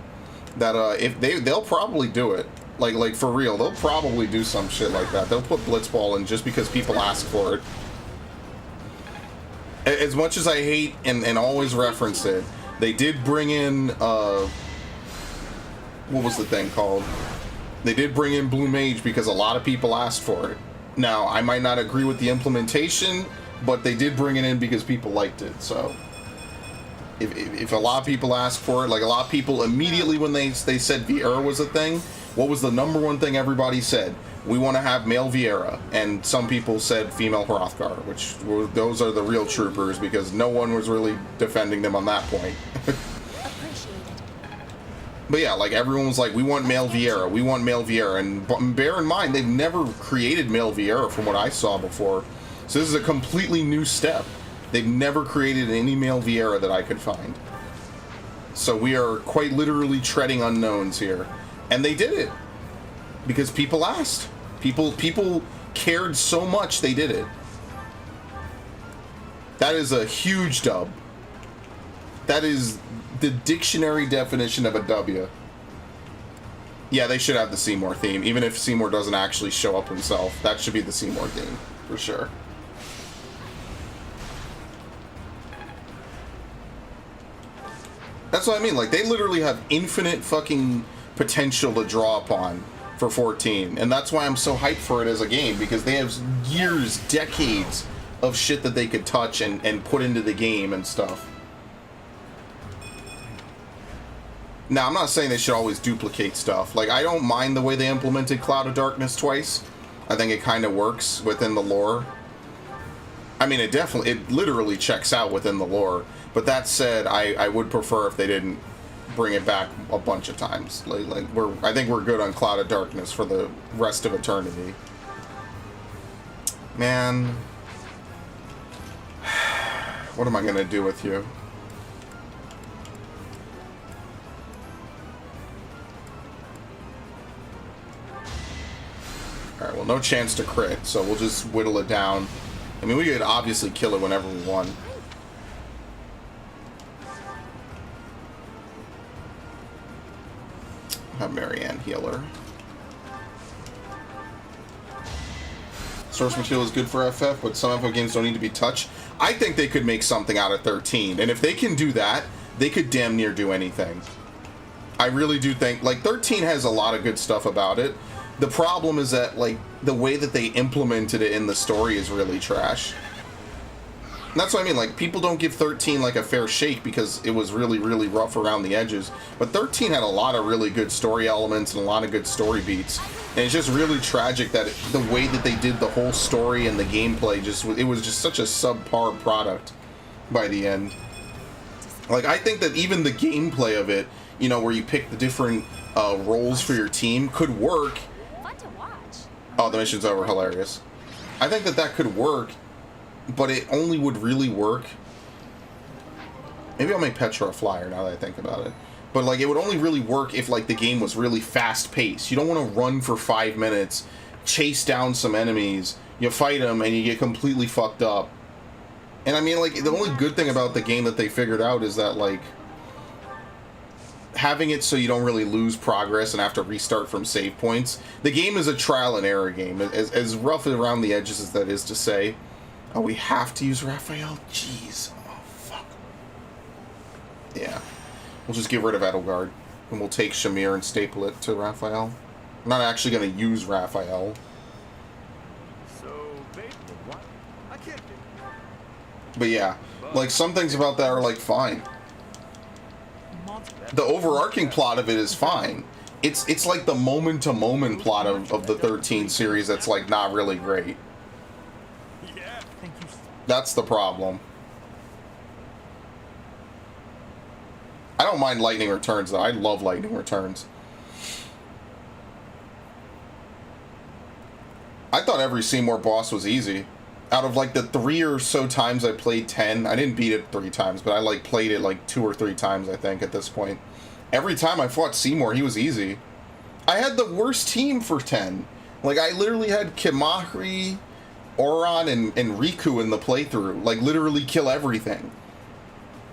that if they'll probably do it. Like for real, they'll probably do some shit like that. They'll put Blitzball in just because people ask for it. As much as I hate and always reference it, they did bring in, what was the thing called? They did bring in Blue Mage because a lot of people asked for it. Now, I might not agree with the implementation, but they did bring it in because people liked it, so. If a lot of people asked for it, like a lot of people immediately when they said Viera was a thing, what was the number one thing everybody said? We want to have male Viera, and some people said female Hrothgar, which those are the real troopers because no one was really defending them on that point. But yeah, like everyone was like, we want male Viera, we want male Viera, and bear in mind they've never created male Viera from what I saw before, so this is a completely new step. They've never created any male Viera that I could find, so we are quite literally treading unknowns here, and they did it because people asked. People cared so much they did it. That is a huge dub. That is the dictionary definition of a W. Yeah, they should have the Seymour theme, even if Seymour doesn't actually show up himself. That should be the Seymour theme, for sure. That's what I mean, like, they literally have infinite fucking potential to draw upon for 14, and that's why I'm so hyped for it as a game, because they have years, decades of shit that they could touch and put into the game and stuff. Now, I'm not saying they should always duplicate stuff. Like, I don't mind the way they implemented Cloud of Darkness twice. I think it kind of works within the lore. I mean, it literally checks out within the lore. But that said, I would prefer if they didn't bring it back a bunch of times. I think we're good on Cloud of Darkness for the rest of eternity. Man, what am I gonna do with you? Alright, well, no chance to crit, so we'll just whittle it down. I mean, we could obviously kill it whenever we want. Have Marianne heal her. Source material is good for FF, but some FF games don't need to be touched. I think they could make something out of 13, and if they can do that, they could damn near do anything. I really do think, like, 13 has a lot of good stuff about it. The problem is that, like, the way that they implemented it in the story is really trash. And that's what I mean, like, people don't give 13, like, a fair shake because it was really, really rough around the edges. But 13 had a lot of really good story elements and a lot of good story beats. And it's just really tragic that the way that they did the whole story and the gameplay, it was just such a subpar product by the end. Like, I think that even the gameplay of it, you know, where you pick the different roles for your team, could work. Fun to watch. Oh, the mission's over. Hilarious. I think that that could work, but it only would really work. Maybe I'll make Petra a flyer now that I think about it. But, like, it would only really work if, like, the game was really fast-paced. You don't want to run for 5 minutes, chase down some enemies, you fight them, and you get completely fucked up. And, I mean, like, the only good thing about the game that they figured out is that, like, having it so you don't really lose progress and have to restart from save points. The game is a trial and error game, as rough around the edges as that is to say. Oh, we have to use Raphael? Jeez. Oh, fuck. Yeah. We'll just get rid of Edelgard, and we'll take Shamir and staple it to Raphael. I'm not actually going to use Raphael. So, babe, what? I can't do. But yeah, like, some things about that are, like, fine. The overarching plot of it is fine. It's like the moment-to-moment plot of the 13 series that's, like, not really great. Yeah. Thank you. That's the problem. I don't mind lightning returns, though. I love lightning returns. I thought every Seymour boss was easy. Out of like the 3 or so times I played 10, I didn't beat it 3 times, but I like played it like 2 or 3 times, I think, at this point. Every time I fought Seymour, he was easy. I had the worst team for 10. Like, I literally had Kimahri, Oron, and Riku in the playthrough. Like, literally kill everything.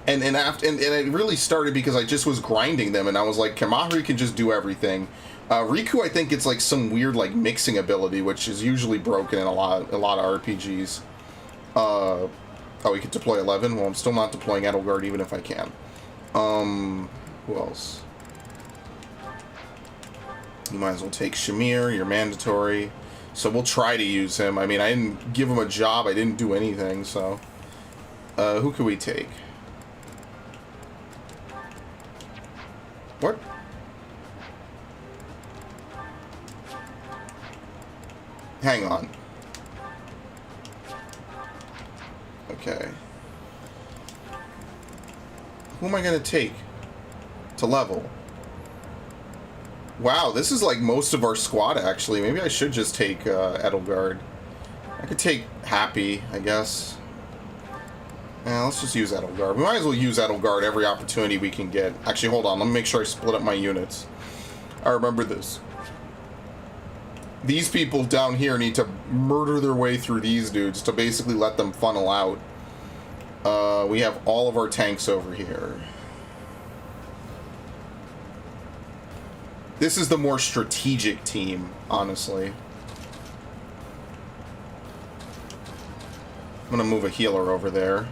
And it really started because I just was grinding them, and I was like, Kimahri can just do everything. Riku, I think it's like some weird like mixing ability, which is usually broken in a lot of RPGs. Oh, we could deploy 11. Well, I'm still not deploying Edelgard, even if I can. Who else? You might as well take Shamir. You're mandatory, so we'll try to use him. I mean, I didn't give him a job. I didn't do anything. So, who could we take? What? Hang on. Okay. Who am I gonna take to level? Wow, this is like most of our squad, actually. Maybe I should just take Edelgard. I could take Happy, I guess. Yeah, let's just use Edelgard. We might as well use Edelgard every opportunity we can get. Actually, hold on. Let me make sure I split up my units. I remember this. These people down here need to murder their way through these dudes to basically let them funnel out. We have all of our tanks over here. This is the more strategic team, honestly. I'm gonna move a healer over there.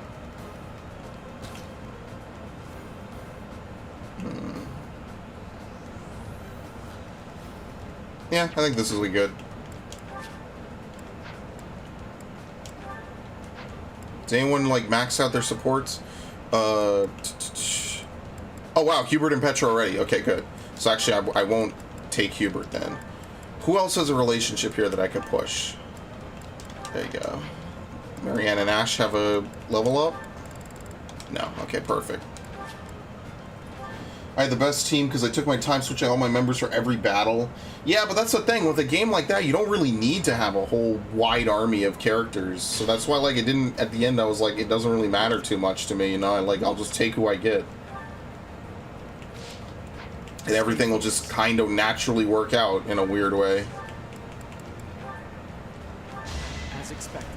Yeah, I think this will be good. Does anyone like max out their supports? Oh wow, Hubert and Petra already. Okay, good. So actually, I won't take Hubert then. Who else has a relationship here that I could push? There you go. Marianne and Ash have a level up? No. Okay, perfect. I had the best team because I took my time switching all my members for every battle. Yeah, but that's the thing. With a game like that, you don't really need to have a whole wide army of characters. So that's why, like, it didn't... At the end, I was like, it doesn't really matter too much to me, you know? I'll just take who I get. And everything will just kind of naturally work out in a weird way. As expected.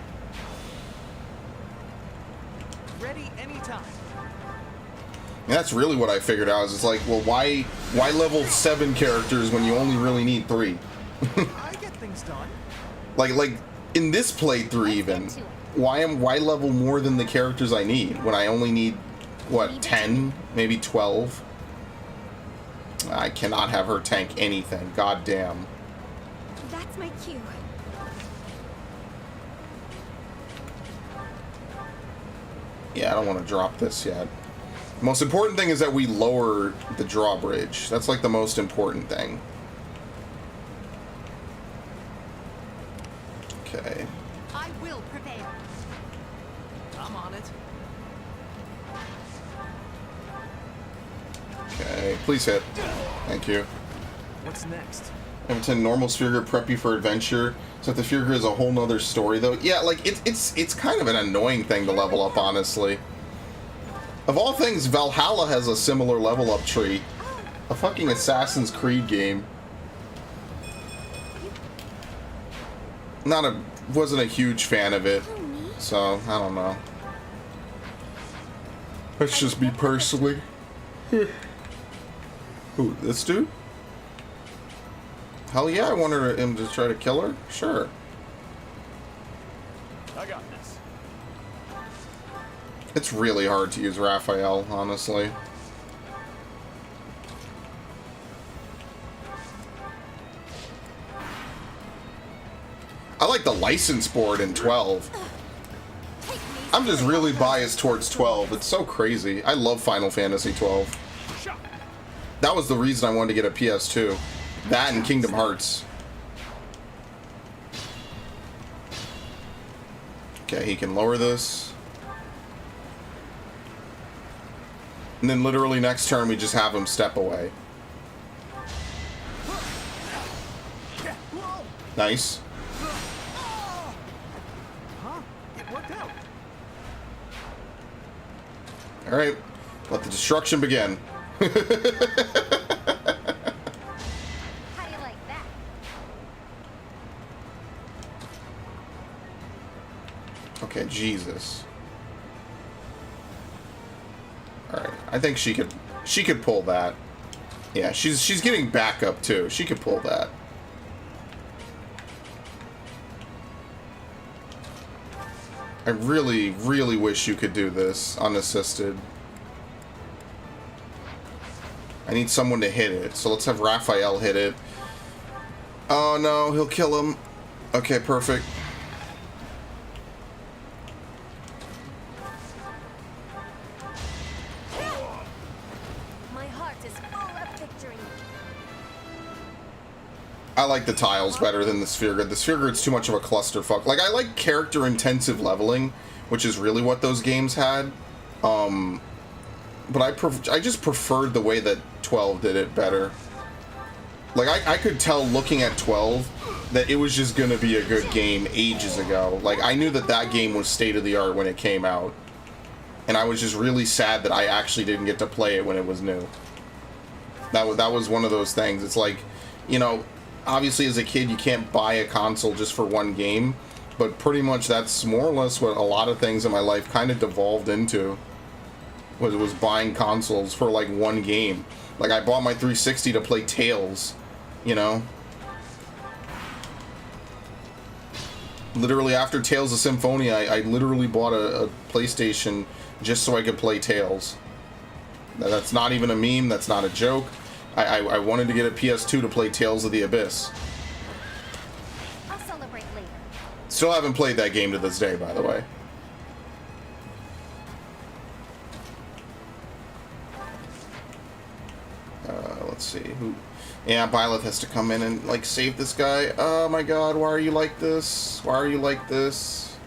Ready anytime. And that's really what I figured out. Is it's like, well, why level 7 characters when you only really need 3? I get things done. Like in this playthrough even, why level more than the characters I need when I only need what, 10, maybe 12? I cannot have her tank anything. God damn. That's my cue. Yeah, I don't want to drop this yet. Most important thing is that we lower the drawbridge. That's like the most important thing. Okay. I will prevail. I'm on it. Okay, please hit. Thank you. What's next? Everton, normal Sphere prep you for adventure. So the Sphere is a whole nother story, though. Yeah, like it's kind of an annoying thing to level up, honestly. Of all things, Valhalla has a similar level up tree. A fucking Assassin's Creed game. Wasn't a huge fan of it, so I don't know. That's just me personally. Who, this dude? Hell yeah, I wanted him to try to kill her. Sure. I got this. It's really hard to use Raphael, honestly. I like the license board in 12. I'm just really biased towards 12. It's so crazy. I love Final Fantasy 12. That was the reason I wanted to get a PS2. That and Kingdom Hearts. Okay, he can lower this. And then literally next turn we just have him step away. Nice. Huh? It worked out. Alright, let the destruction begin. How do you like that? Okay, Jesus. Alright, I think she could pull that. Yeah, she's getting backup too. She could pull that. I really, really wish you could do this unassisted. I need someone to hit it, so let's have Raphael hit it. Oh no, he'll kill him. Okay, perfect. My heart is full of victory. I like the tiles better than the sphere grid. The sphere grid's too much of a clusterfuck. Like, I like character-intensive leveling, which is really what those games had. But I just preferred the way that 12 did it better. Like, I could tell looking at 12 that it was just gonna be a good game ages ago. Like, I knew that that game was state-of-the-art when it came out. And I was just really sad that I actually didn't get to play it when it was new. That was one of those things. It's like, you know, obviously as a kid you can't buy a console just for one game, but pretty much that's more or less what a lot of things in my life kind of devolved into. Was buying consoles for like one game. Like, I bought my 360 to play Tales, you know? Literally after Tales of Symphonia, I literally bought a PlayStation just so I could play Tales. That's not even a meme, that's not a joke. I wanted to get a PS2 to play Tales of the Abyss. I'll celebrate later. Still haven't played that game to this day, by the way. Let's see who. Yeah, Byleth has to come in and like save this guy. Oh my God, why are you like this? Why are you like this?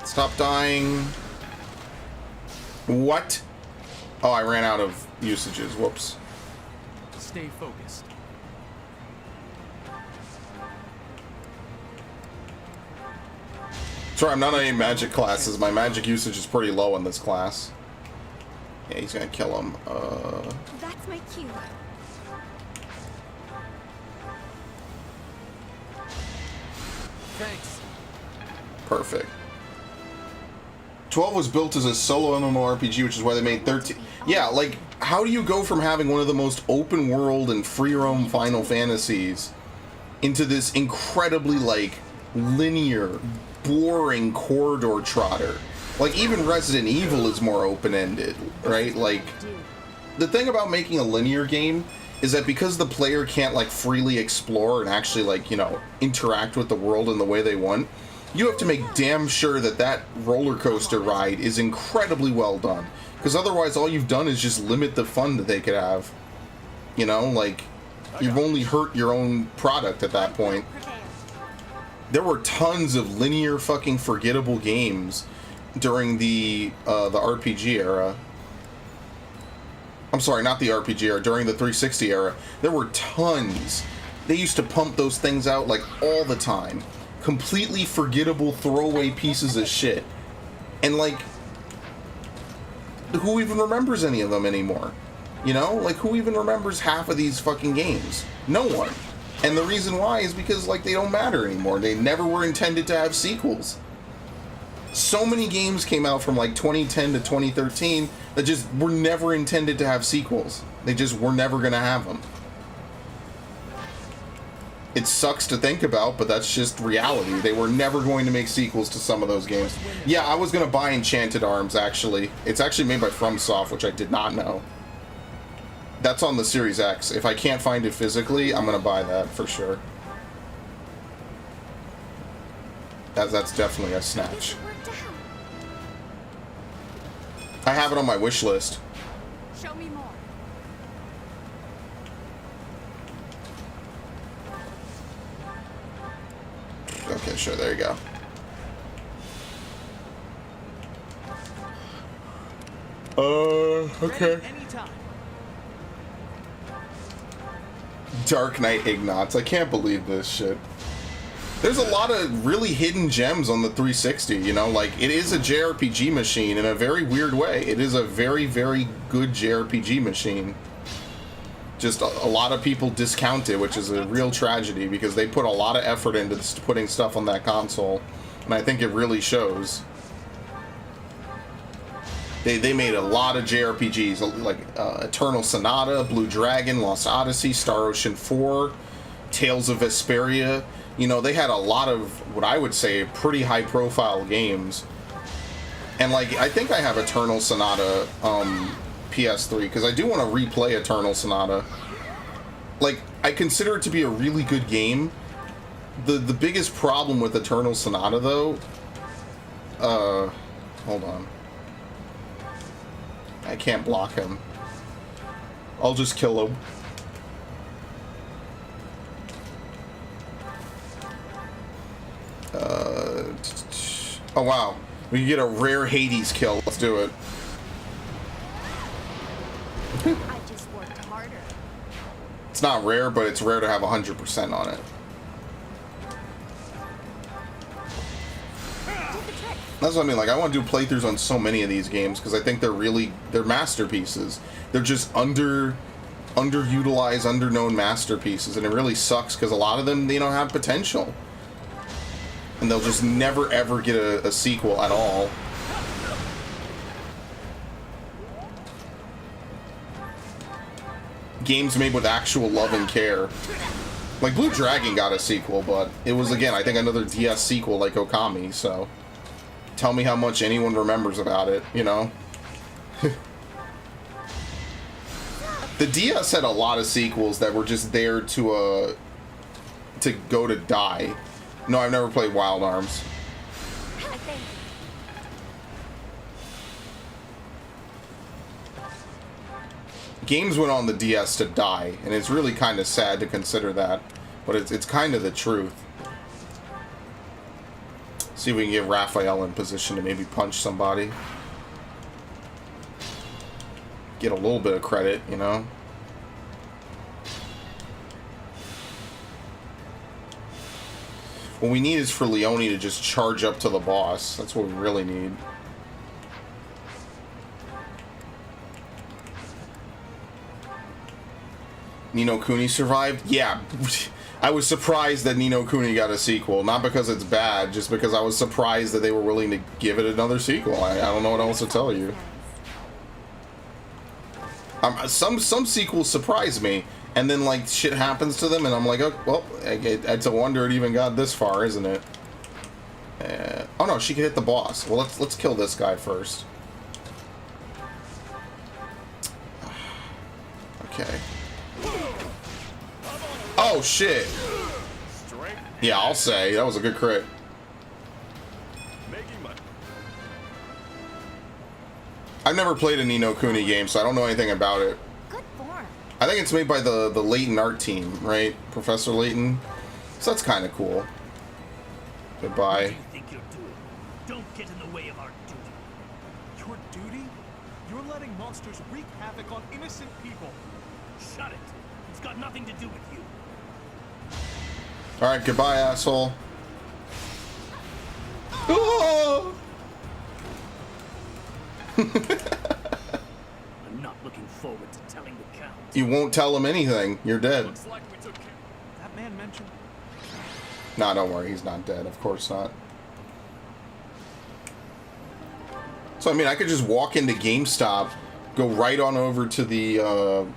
Stop dying. What? Oh, I ran out of usages. Whoops. Stay focused. Sorry, I'm not on any magic classes. My magic usage is pretty low in this class. Yeah, he's gonna kill him. That's my cue. Thanks. Perfect. 12 was built as a solo MMORPG, which is why they made 13. Yeah, like, how do you go from having one of the most open world and free roam Final Fantasies into this incredibly, like, linear, boring corridor trotter? Like, even Resident Evil is more open-ended, right? Like, the thing about making a linear game is that because the player can't, like, freely explore and actually, like, you know, interact with the world in the way they want, you have to make damn sure that that roller coaster ride is incredibly well done. Because otherwise, all you've done is just limit the fun that they could have. You know, like, you've only hurt your own product at that point. There were tons of linear fucking forgettable games during the RPG era. I'm sorry, not the RPG era, during the 360 era. There were tons. They used to pump those things out like all the time. Completely forgettable throwaway pieces of shit. And like, who even remembers any of them anymore? You know? Like, who even remembers half of these fucking games? No one. And the reason why is because, like, they don't matter anymore. They never were intended to have sequels. So many games came out from like 2010 to 2013 that just were never intended to have sequels. They just were never gonna have them. It sucks to think about, but that's just reality. They were never going to make sequels to some of those games. Yeah, I was gonna buy Enchanted Arms, actually. It's actually made by FromSoft, which I did not know. That's on the Series X. If I can't find it physically, I'm gonna buy that for sure. That's definitely a snatch. I have it on my wish list. Show me more. Okay, sure, there you go. Okay. Ready anytime. Dark Knight Ignots. I can't believe this shit. There's a lot of really hidden gems on the 360, you know? Like, it is a JRPG machine in a very weird way. It is a very, very good JRPG machine. Just a lot of people discount it, which is a real tragedy because they put a lot of effort into putting stuff on that console. And I think it really shows. They made a lot of JRPGs, like Eternal Sonata, Blue Dragon, Lost Odyssey, Star Ocean 4, Tales of Vesperia. You know, they had a lot of, what I would say, pretty high-profile games. And, like, I think I have Eternal Sonata PS3, because I do want to replay Eternal Sonata. Like, I consider it to be a really good game. The biggest problem with Eternal Sonata, though... hold on. I can't block him. I'll just kill him. Oh wow, we can get a rare Hades kill. Let's do it. I just worked harder. It's not rare, but it's rare to have 100% on it. That's what I mean. Like, I want to do playthroughs on so many of these games because I think they're masterpieces. They're just underutilized, underknown masterpieces, and it really sucks because a lot of them, they don't have potential. And they'll just never ever get a sequel at all. Games made with actual love and care. Like Blue Dragon got a sequel, but it was, again, I think another DS sequel like Okami, so tell me how much anyone remembers about it, you know? The DS had a lot of sequels that were just there to go to die. No, I've never played Wild Arms. Games went on the DS to die, and it's really kind of sad to consider that, but it's kind of the truth. See if we can get Raphael in position to maybe punch somebody. Get a little bit of credit, you know? What we need is for Leone to just charge up to the boss. That's what we really need. Ni no Kuni survived? Yeah. I was surprised that Ni no Kuni got a sequel. Not because it's bad, just because I was surprised that they were willing to give it another sequel. I don't know what else to tell you. Some sequels surprise me, and then like shit happens to them, and I'm like, oh, well, it's a wonder it even got this far, isn't it? Oh no, she can hit the boss. Well, let's kill this guy first. Okay. Oh shit! Yeah, I'll say that was a good crit. I've never played a Ni no Kuni game, so I don't know anything about it. Good form. I think it's made by the Layton art team, right? Professor Layton. So that's kind of cool. Goodbye. What do you think you're doing? Don't get in the way of our duty. Your duty? You're letting monsters wreak havoc on innocent people. Shut it. It's got nothing to do with you. Alright, goodbye, asshole. Oh! I'm not looking forward to telling the Count. You won't tell him anything. You're dead. Looks like we took care. That man mentioned. Nah, don't worry. He's not dead. Of course not. So, I mean, I could just walk into GameStop, go right on over to the, go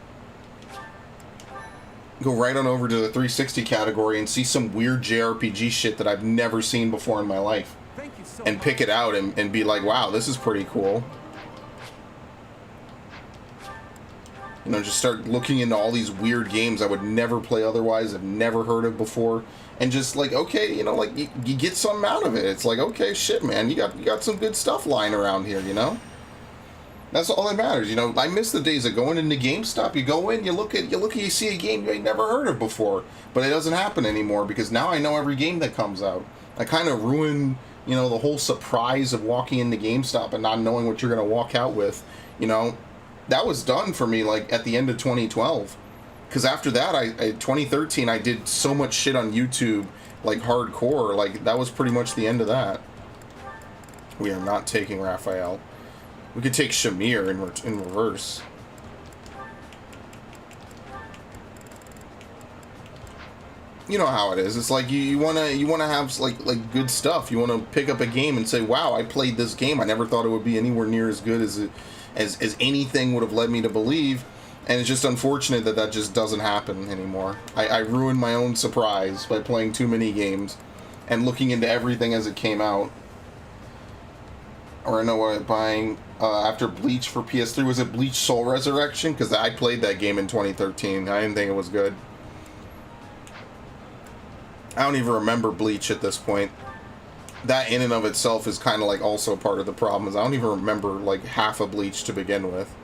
right on over to the 360 category and see some weird JRPG shit that I've never seen before in my life. Thank you so And much. pick it out and be like, wow, this is pretty cool. You know, just start looking into all these weird games I would never play otherwise, I've never heard of before. And just like, okay, you know, like you get something out of it. It's like, okay, shit, man, you got some good stuff lying around here, you know? That's all that matters, you know. I miss the days of going into GameStop. You go in, you see a game you ain't never heard of before. But it doesn't happen anymore because now I know every game that comes out. I kind of ruin, you know, the whole surprise of walking into GameStop and not knowing what you're going to walk out with. You know, that was done for me like at the end of 2012. Because after that, I 2013, I did so much shit on YouTube, like hardcore. Like that was pretty much the end of that. We are not taking Raphael. We could take Shamir in reverse. You know how it is. It's like you wanna have like good stuff. You wanna pick up a game and say, "Wow, I played this game. I never thought it would be anywhere near as good as anything would have led me to believe." And it's just unfortunate that just doesn't happen anymore. I ruined my own surprise by playing too many games and looking into everything as it came out. Or I know what buying after Bleach for PS3, was it Bleach Soul Resurrection? Because I played that game in 2013. I didn't think it was good. I don't even remember Bleach at this point. That in and of itself is kind of like also part of the problem. Is I don't even remember like half of Bleach to begin with.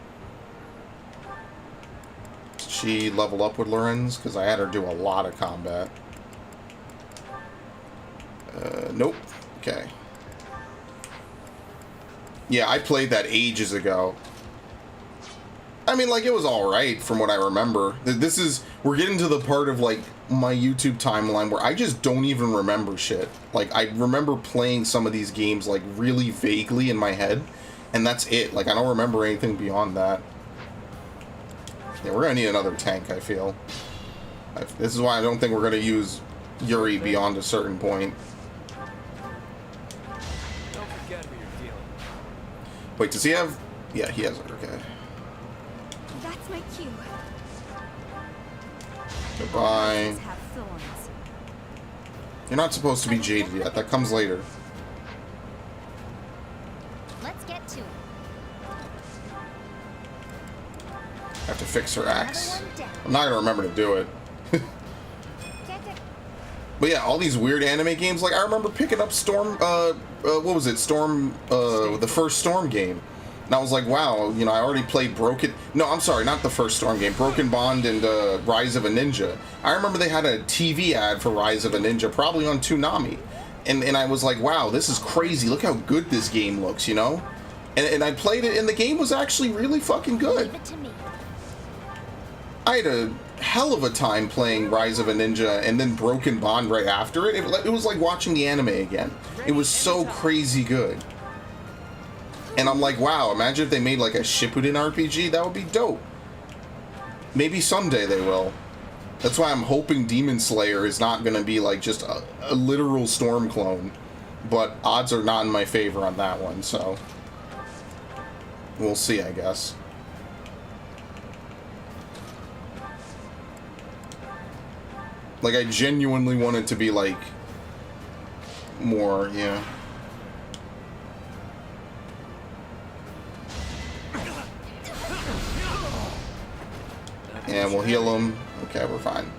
Did she level up with Lorenz? Because I had her do a lot of combat. Nope. Okay. Yeah, I played that ages ago. I mean, like, it was alright from what I remember. We're getting to the part of, like, my YouTube timeline where I just don't even remember shit. Like, I remember playing some of these games, like, really vaguely in my head, and that's it. Like, I don't remember anything beyond that. Yeah, we're gonna need another tank, I feel. This is why I don't think we're gonna use Yuri beyond a certain point. Don't forget who you're dealing with. Wait, does he have... Yeah, he has it, okay. That's my cue. Goodbye. Roses have thorns. You're not supposed to be jaded yet. That comes later. Let's get to it. Have to fix her axe. Another one down. I'm not gonna remember to do it. But yeah, all these weird anime games, like I remember picking up Storm, what was it? Storm, the first Storm game. And I was like, wow, you know, I already played I'm sorry, not the first Storm game. Broken Bond and Rise of a Ninja. I remember they had a TV ad for Rise of a Ninja, probably on Toonami. And I was like, wow, this is crazy. Look how good this game looks, you know? And I played it, and the game was actually really fucking good. Leave it to me. I had a hell of a time playing Rise of a Ninja and then Broken Bond right after it. It was like watching the anime again. It was so crazy good. And I'm like, wow, imagine if they made like a Shippuden RPG. That would be dope. Maybe someday they will. That's why I'm hoping Demon Slayer is not going to be like just a literal Storm clone. But odds are not in my favor on that one, so we'll see, I guess. Like, I genuinely want it to be, like, more, yeah. And we'll heal him. Okay, we're fine.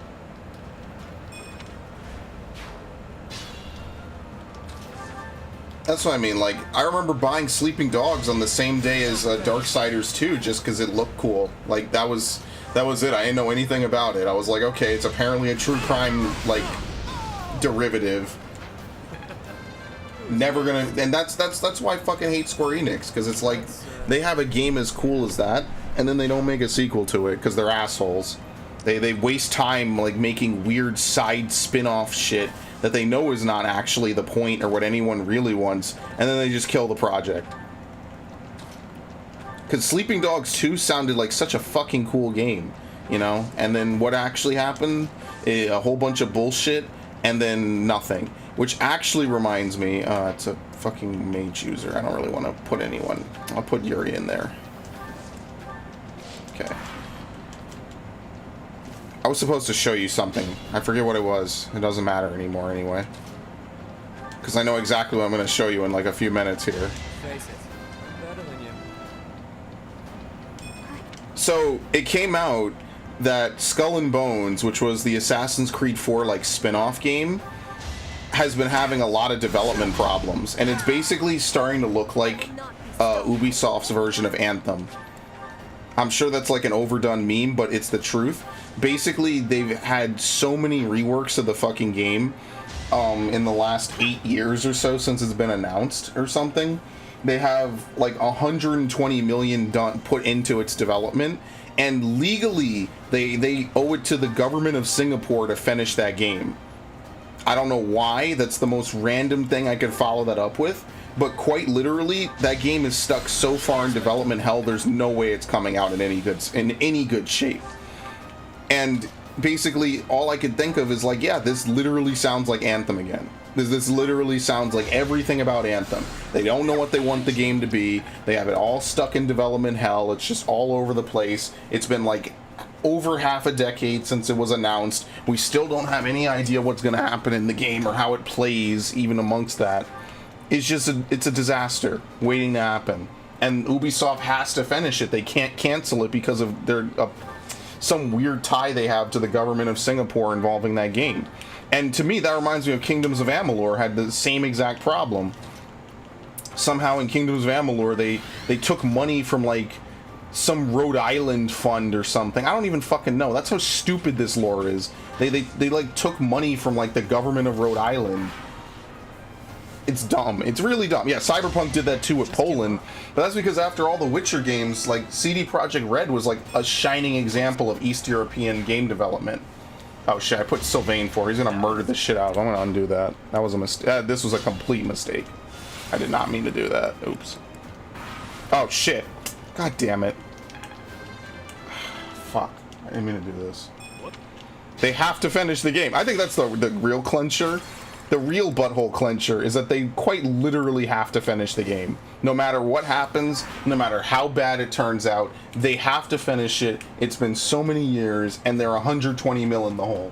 That's what I mean, like, I remember buying Sleeping Dogs on the same day as Darksiders 2 just because it looked cool. Like, that was it. I didn't know anything about it. I was like, okay, it's apparently a true crime, like, derivative. Never gonna... And that's why I fucking hate Square Enix, because it's like, they have a game as cool as that, and then they don't make a sequel to it, because they're assholes. They waste time, like, making weird side spin-off shit that they know is not actually the point or what anyone really wants, and then they just kill the project. Because Sleeping Dogs 2 sounded like such a fucking cool game, you know? And then what actually happened? A whole bunch of bullshit, and then nothing. Which actually reminds me, it's a fucking mage user. I don't really want to put anyone. I'll put Yuri in there. Okay. I was supposed to show you something. I forget what it was. It doesn't matter anymore anyway. Because I know exactly what I'm going to show you in like a few minutes here. Face it, I'm better than you. So, it came out that Skull and Bones, which was the Assassin's Creed 4 like spin-off game, has been having a lot of development problems, and it's basically starting to look like Ubisoft's version of Anthem. I'm sure that's like an overdone meme, but it's the truth. Basically, they've had so many reworks of the fucking game in the last 8 years or so since it's been announced or something, They have like 120 million put into its development, and legally they owe it to the government of Singapore to finish that game. I don't know why. That's the most random thing I could follow that up with, but quite literally, that game is stuck so far in development hell. There's no way it's coming out in any good shape. And basically, all I could think of is like, yeah, this literally sounds like Anthem again. This literally sounds like everything about Anthem. They don't know what they want the game to be. They have it all stuck in development hell. It's just all over the place. It's been like over half a decade since it was announced. We still don't have any idea what's going to happen in the game or how it plays, even amongst that. It's a disaster waiting to happen. And Ubisoft has to finish it. They can't cancel it because of some weird tie they have to the government of Singapore involving that game. And to me, that reminds me of Kingdoms of Amalur had the same exact problem. Somehow in Kingdoms of Amalur, they took money from like some Rhode Island fund or something. I don't even fucking know. That's how stupid this lore is. They like took money from like the government of Rhode Island. It's dumb. It's really dumb. Yeah, Cyberpunk did that too with Poland, but that's because after all the Witcher games, like CD Projekt Red was like a shining example of East European game development. Oh shit, I put Sylvain for. He's gonna murder the shit out of him. I'm gonna undo that. That was a mistake. This was a complete mistake. I did not mean to do that. Oops. Oh shit. God damn it. Fuck. I didn't mean to do this. They have to finish the game. I think that's the real clincher. The real butthole clincher is that they quite literally have to finish the game. No matter what happens, no matter how bad it turns out, they have to finish it. It's been so many years, and they're 120 mil in the hole.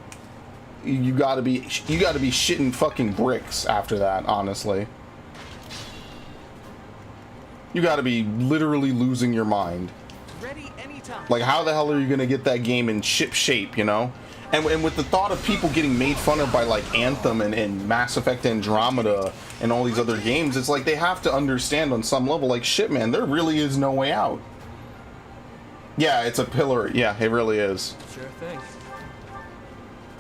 You gotta be shitting fucking bricks after that, honestly. You gotta be literally losing your mind. Ready anytime. Like, how the hell are you gonna get that game in ship shape, you know? And with the thought of people getting made fun of by like Anthem and Mass Effect Andromeda and all these other games, it's like they have to understand on some level, like, shit, man, there really is no way out. Yeah, it's a pillar. Yeah, it really is. Sure thing.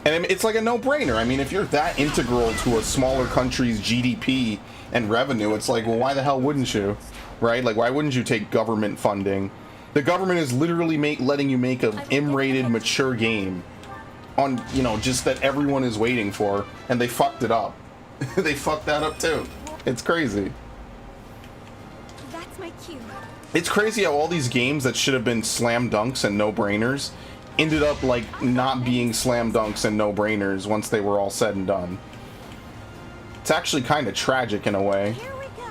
And it's like a no-brainer. I mean, if you're that integral to a smaller country's GDP and revenue, it's like, well, why the hell wouldn't you? Right? Like, why wouldn't you take government funding? The government is literally letting you make an M-rated mature game on, you know, just that everyone is waiting for, and they fucked it up. They fucked that up too. It's crazy. That's my cue. It's crazy how all these games that should have been slam dunks and no-brainers ended up like not being slam dunks and no-brainers once they were all said and done. It's actually kind of tragic in a way. Here we go.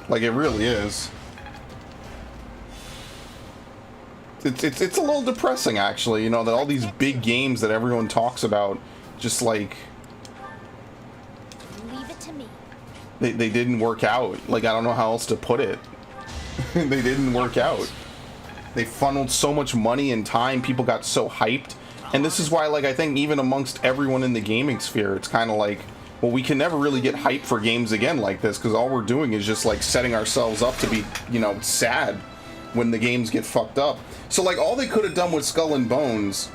Like, it really is. It's a little depressing, actually, you know, that all these big games that everyone talks about just like Leave it to me. they didn't work out. Like, I don't know how else to put it. They didn't work out. They funneled so much money and time, people got so hyped, and this is why, like, I think even amongst everyone in the gaming sphere, it's kind of like, well, we can never really get hyped for games again like this, because all we're doing is just like setting ourselves up to be, you know, sad when the games get fucked up. So, like, all they could have done with Skull and Bones,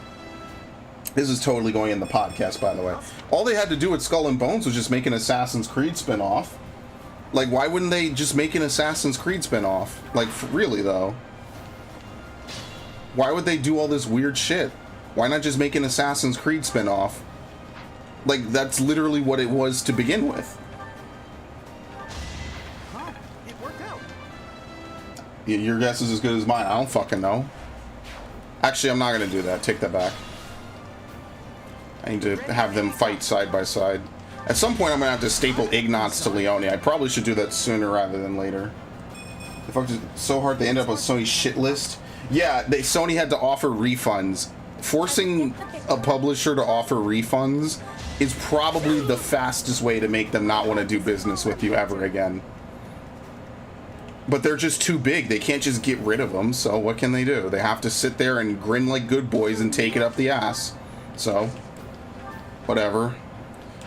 this is totally going in the podcast, by the way, all they had to do with Skull and Bones was just make an Assassin's Creed spin-off. Like, why wouldn't they just make an Assassin's Creed spin-off? Like, really, though? Why would they do all this weird shit? Why not just make an Assassin's Creed spin-off? Like, that's literally what it was to begin with. Huh? It worked out. Your guess is as good as mine. I don't fucking know. Actually, I'm not gonna do that. Take that back. I need to have them fight side by side. At some point, I'm gonna have to staple Ignatz to Leone. I probably should do that sooner rather than later. The fuck is so hard they end up on Sony's shit list? Yeah, Sony had to offer refunds. Forcing a publisher to offer refunds is probably the fastest way to make them not want to do business with you ever again. But they're just too big. They can't just get rid of them, so what can they do? They have to sit there and grin like good boys and take it up the ass. So, whatever.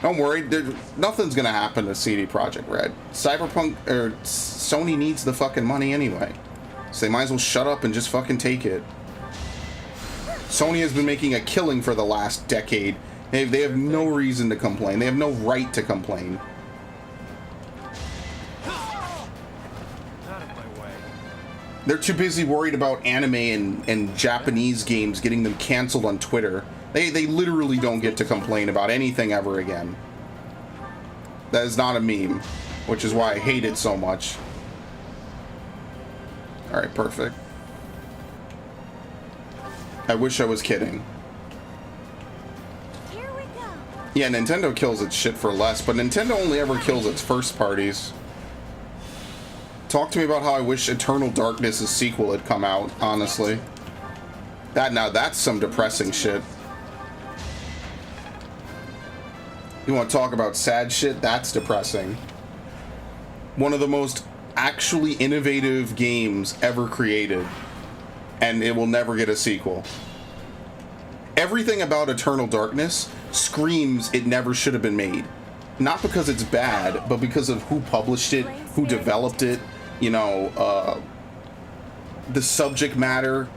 Don't worry, nothing's gonna happen to CD Projekt Red. Sony needs the fucking money anyway. So they might as well shut up and just fucking take it. Sony has been making a killing for the last decade They have no reason to complain. They have no right to complain. Out of my way. They're too busy worried about anime and Japanese games getting them canceled on Twitter. They literally don't get to complain about anything ever again. That is not a meme, which is why I hate it so much. Alright, perfect. I wish I was kidding. Here we go. Yeah, Nintendo kills its shit for less, but Nintendo only ever kills its first parties. Talk to me about how I wish Eternal Darkness' sequel had come out, honestly. Now that's some depressing shit. You want to talk about sad shit? That's depressing. One of the most actually innovative games ever created, and it will never get a sequel. Everything about Eternal Darkness screams it never should have been made. Not because it's bad, but because of who published it, who developed it, you know, the subject matter.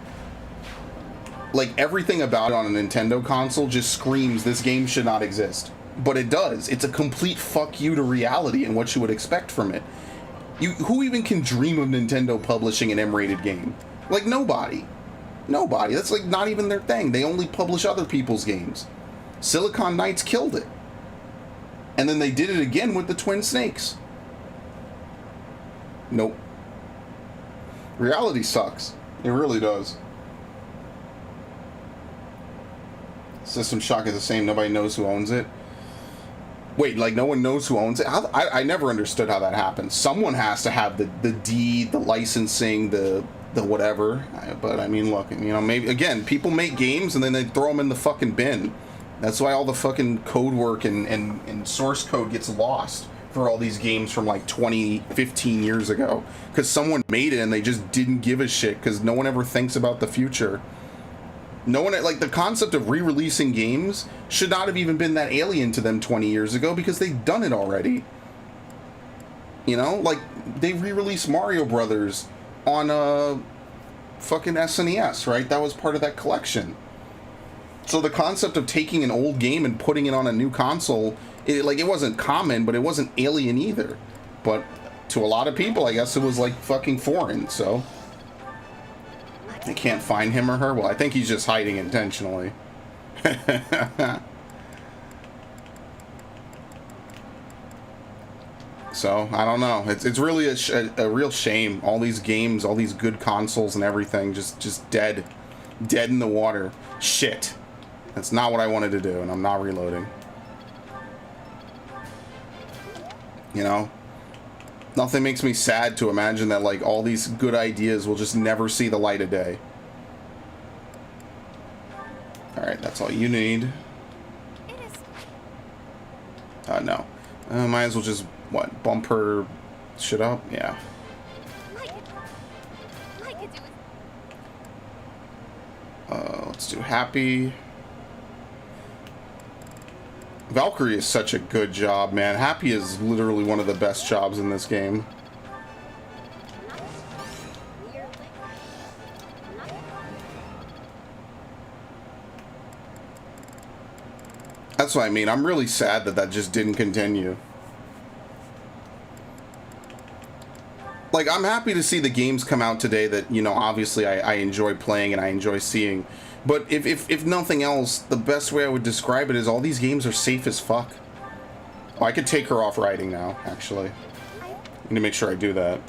Like, everything about it on a Nintendo console just screams this game should not exist. But it does. It's a complete fuck you to reality and what you would expect from it. Who even can dream of Nintendo publishing an M-rated game? Like, nobody. Nobody. That's like not even their thing. They only publish other people's games. Silicon Knights killed it. And then they did it again with the Twin Snakes. Nope. Reality sucks. It really does. System Shock is the same. Nobody knows who owns it. Wait, like no one knows who owns it? I never understood how that happens. Someone has to have the deed, the licensing, the whatever. But I mean, look, you know, maybe again, people make games and then they throw them in the fucking bin. That's why all the fucking code work and source code gets lost for all these games from like 20, 15 years ago. Because someone made it and they just didn't give a shit because no one ever thinks about the future. No one, like, the concept of re-releasing games should not have even been that alien to them 20 years ago because they've done it already. You know, like, they re-released Mario Brothers on fucking SNES, right? That was part of that collection. So the concept of taking an old game and putting it on a new console, it wasn't common, but it wasn't alien either. But to a lot of people, I guess it was, like, fucking foreign, so... I can't find him or her. Well, I think he's just hiding intentionally. So, I don't know. It's really a real shame. All these games, all these good consoles and everything, just dead. Dead in the water. Shit. That's not what I wanted to do, and I'm not reloading. You know? Nothing makes me sad to imagine that, like, all these good ideas will just never see the light of day. Alright, that's all you need. It is. No. Might as well just, what, bump her shit up? Yeah. I could do it. Let's do happy. Valkyrie is such a good job, man. Happy is literally one of the best jobs in this game. That's what I mean. I'm really sad that that just didn't continue. Like, I'm happy to see the games come out today that, you know, obviously I enjoy playing and I enjoy seeing. But if nothing else, the best way I would describe it is all these games are safe as fuck. Oh, I could take her off writing now, actually. I need to make sure I do that.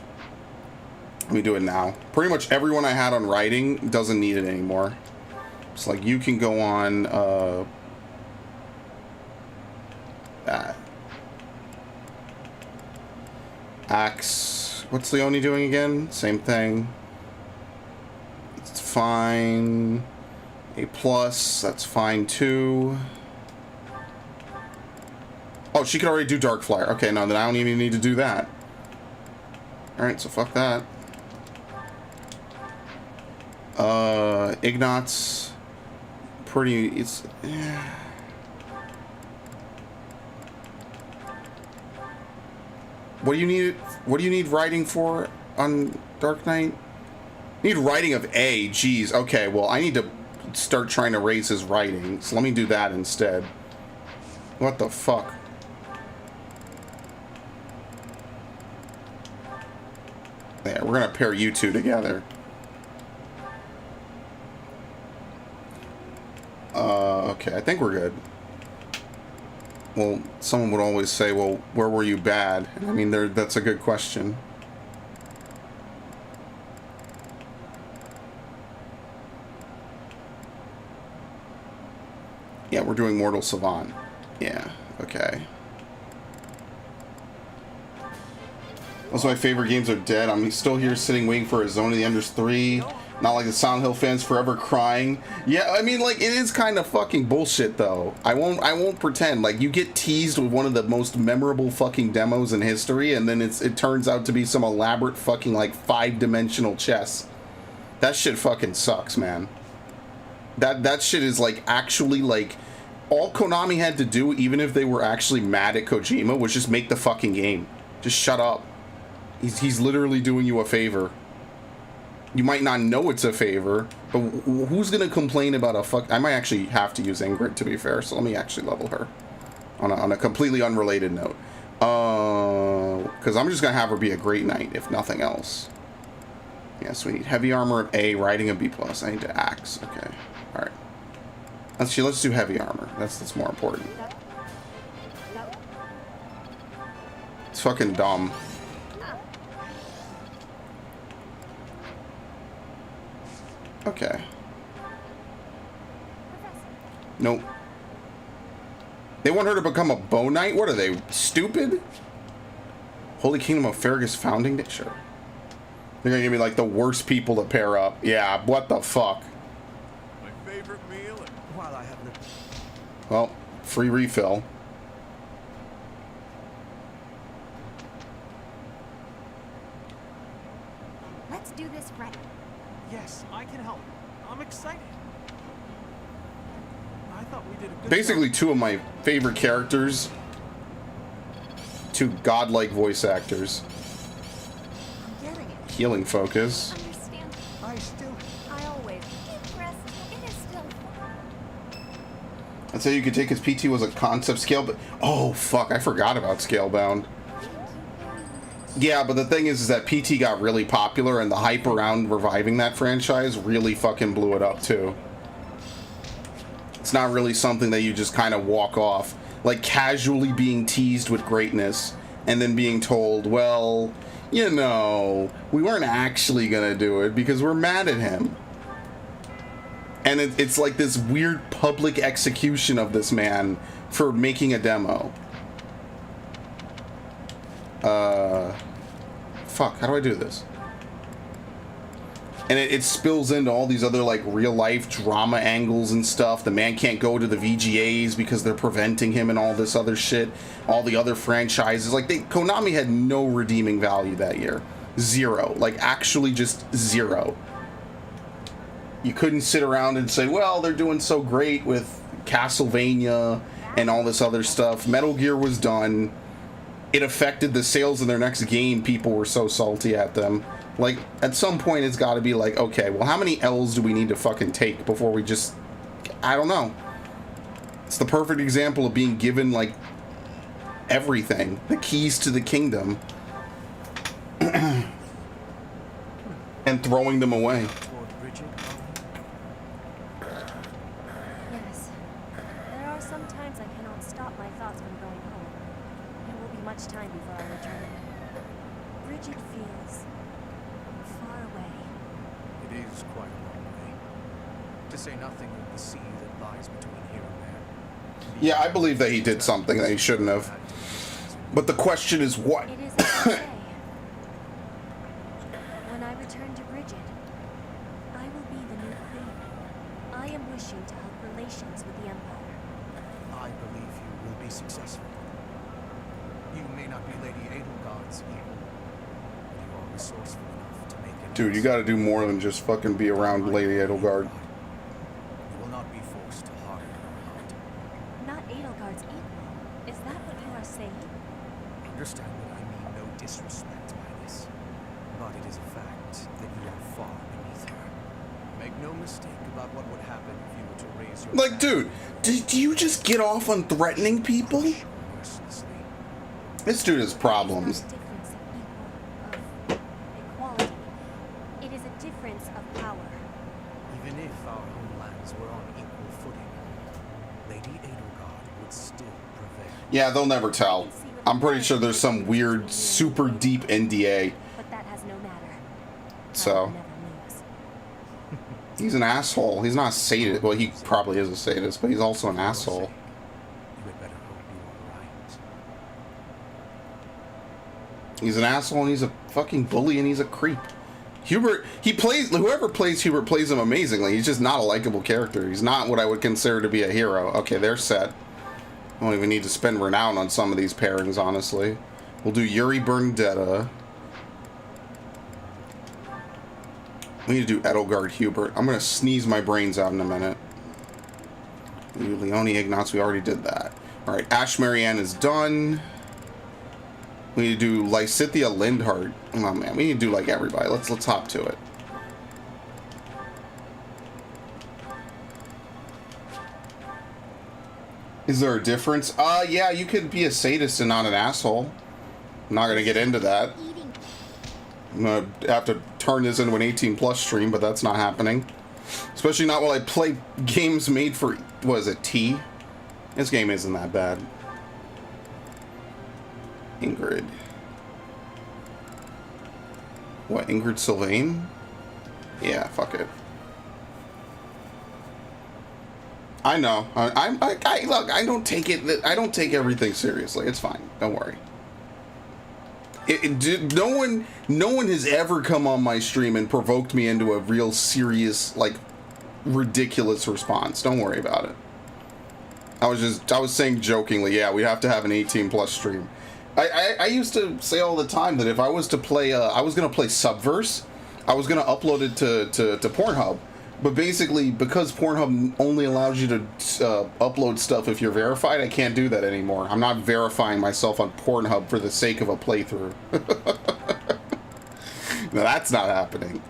Let me do it now. Pretty much everyone I had on writing doesn't need it anymore. It's like, you can go on, that. Axe. What's Leone doing again? Same thing. It's fine. A+, that's fine too. Oh, she could already do Dark Flyer. Okay, no, then I don't even need to do that. Alright, so fuck that. Ignat's pretty, it's... What do you need writing for on Dark Knight? You need writing of A, geez. Okay, well, I need to start trying to raise his writing, so let me do that instead. What the fuck? Yeah, we're gonna pair you two together. Okay, I think we're good. Well, someone would always say, well, where were you bad? I mean, that's a good question. Yeah, we're doing Mortal Savant. Yeah, okay. Most of my favorite games are dead. I'm still here sitting waiting for a Zone of the Enders 3. Not like the Silent Hill fans forever crying. Yeah, I mean, like, it is kind of fucking bullshit, though. I won't pretend. Like, you get teased with one of the most memorable fucking demos in history, and then it turns out to be some elaborate fucking, like, 5-dimensional chess. That shit fucking sucks, man. That shit is, like, actually, like, all Konami had to do, even if they were actually mad at Kojima, was just make the fucking game. Just shut up. He's literally doing you a favor. You might not know it's a favor, but who's gonna complain about a fuck? I might actually have to use Ingrid, to be fair, so let me actually level her on a completely unrelated note. Because I'm just gonna have her be a great knight, if nothing else. Yes, we need heavy armor of A, riding of B+. I need to axe. Okay, all right. Let's do heavy armor. That's more important. It's fucking dumb. Okay. Nope. They want her to become a bow knight? What are they, stupid? Holy Kingdom of Fergus Founding Day? Sure. They're gonna give me like the worst people to pair up. Yeah, what the fuck? My favorite meal. While I have lived. Well, free refill. Let's do this right. Yes, I can help. I'm excited. I thought we did a good Basically, job. two of my favorite characters. Two godlike voice actors. I'm getting it. Healing focus. Understand? I always impressed. It is still fun. I'd say you could take his PT was a concept scale, but oh fuck, I forgot about Scalebound. Yeah, but the thing is that PT got really popular, and the hype around reviving that franchise really fucking blew it up too. It's not really something that you just kind of walk off, like casually being teased with greatness and then being told, well, you know, we weren't actually gonna do it because we're mad at him. And it's like this weird public execution of this man for making a demo. Fuck, how do I do this? And it spills into all these other like real life drama angles and stuff. The man can't go to the VGAs because they're preventing him and all this other shit. All the other franchises, like Konami had no redeeming value that year. Zero, like actually just zero. You couldn't sit around and say, well, they're doing so great with Castlevania and all this other stuff. Metal Gear was done. It affected the sales of their next game. People were so salty at them. Like, at some point, it's got to be like, okay, well, how many L's do we need to fucking take before we just... I don't know. It's the perfect example of being given, like, everything. The keys to the kingdom. And throwing them away. Yes. There are some times I cannot stop my thoughts from going home. It will be much time before I return. Bridget feels far away. It is quite a long way. To say nothing of the sea that lies between here and there. Yeah, I believe that he did something that he shouldn't have. But the question is what? It is as you say. When I return to Bridget, I will be the new queen. I am wishing to help relations with the Empire. I believe you will be successful. You may not be Lady Edelgard's equal, but you are resourceful enough to make it. Dude, you gotta do more than just fucking be around Lady Edelgard. You will not be forced to harden your heart. Not Edelgard's equal. Is that what you are saying? Understand that I mean no disrespect by this, but it is a fact that you are far beneath her. Make no mistake about what would happen if you were to raise your Like, hand dude, do you just get off on threatening people? mercilessly. This dude has problems. It is not a difference of equality. It is a difference of power. Even if our homelands were on equal footing, Lady Edelgard would still prevail. Yeah, they'll never tell. I'm pretty sure there's some weird, super deep NDA. But that has no matter. So. I will never lose. He's an asshole. He's not a sadist. Well, he probably is a sadist, but he's also an asshole. You had better hope you are right. He's an asshole and he's a fucking bully and he's a creep. Hubert, whoever plays Hubert plays him amazingly. He's just not a likable character. He's not what I would consider to be a hero. Okay, they're set. I don't even need to spend renown on some of these pairings, honestly. We'll do Yuri Bernadetta. We need to do Edelgard Hubert. I'm going to sneeze my brains out in a minute. Leonie Ignatz, we already did that. Alright, Ash Marianne is done. We need to do Lysithia Lindhart. Oh man, we need to do like everybody. Let's hop to it. Is there a difference? Yeah, you could be a sadist and not an asshole. I'm not gonna get into that. I'm gonna have to turn this into an 18+ stream, but that's not happening. Especially not while I play games made for, what is it, T? This game isn't that bad. Ingrid. What, Ingrid Sylvain? Yeah, fuck it. I know. I look. I don't take it. I don't take everything seriously. It's fine. Don't worry. No one has ever come on my stream and provoked me into a real serious, like, ridiculous response. Don't worry about it. I was saying jokingly, yeah, we have to have an 18+ stream. I used to say all the time that if I was to play, I was gonna play Subverse, I was gonna upload it to Pornhub. But basically, because Pornhub only allows you to upload stuff if you're verified, I can't do that anymore. I'm not verifying myself on Pornhub for the sake of a playthrough. No, that's not happening.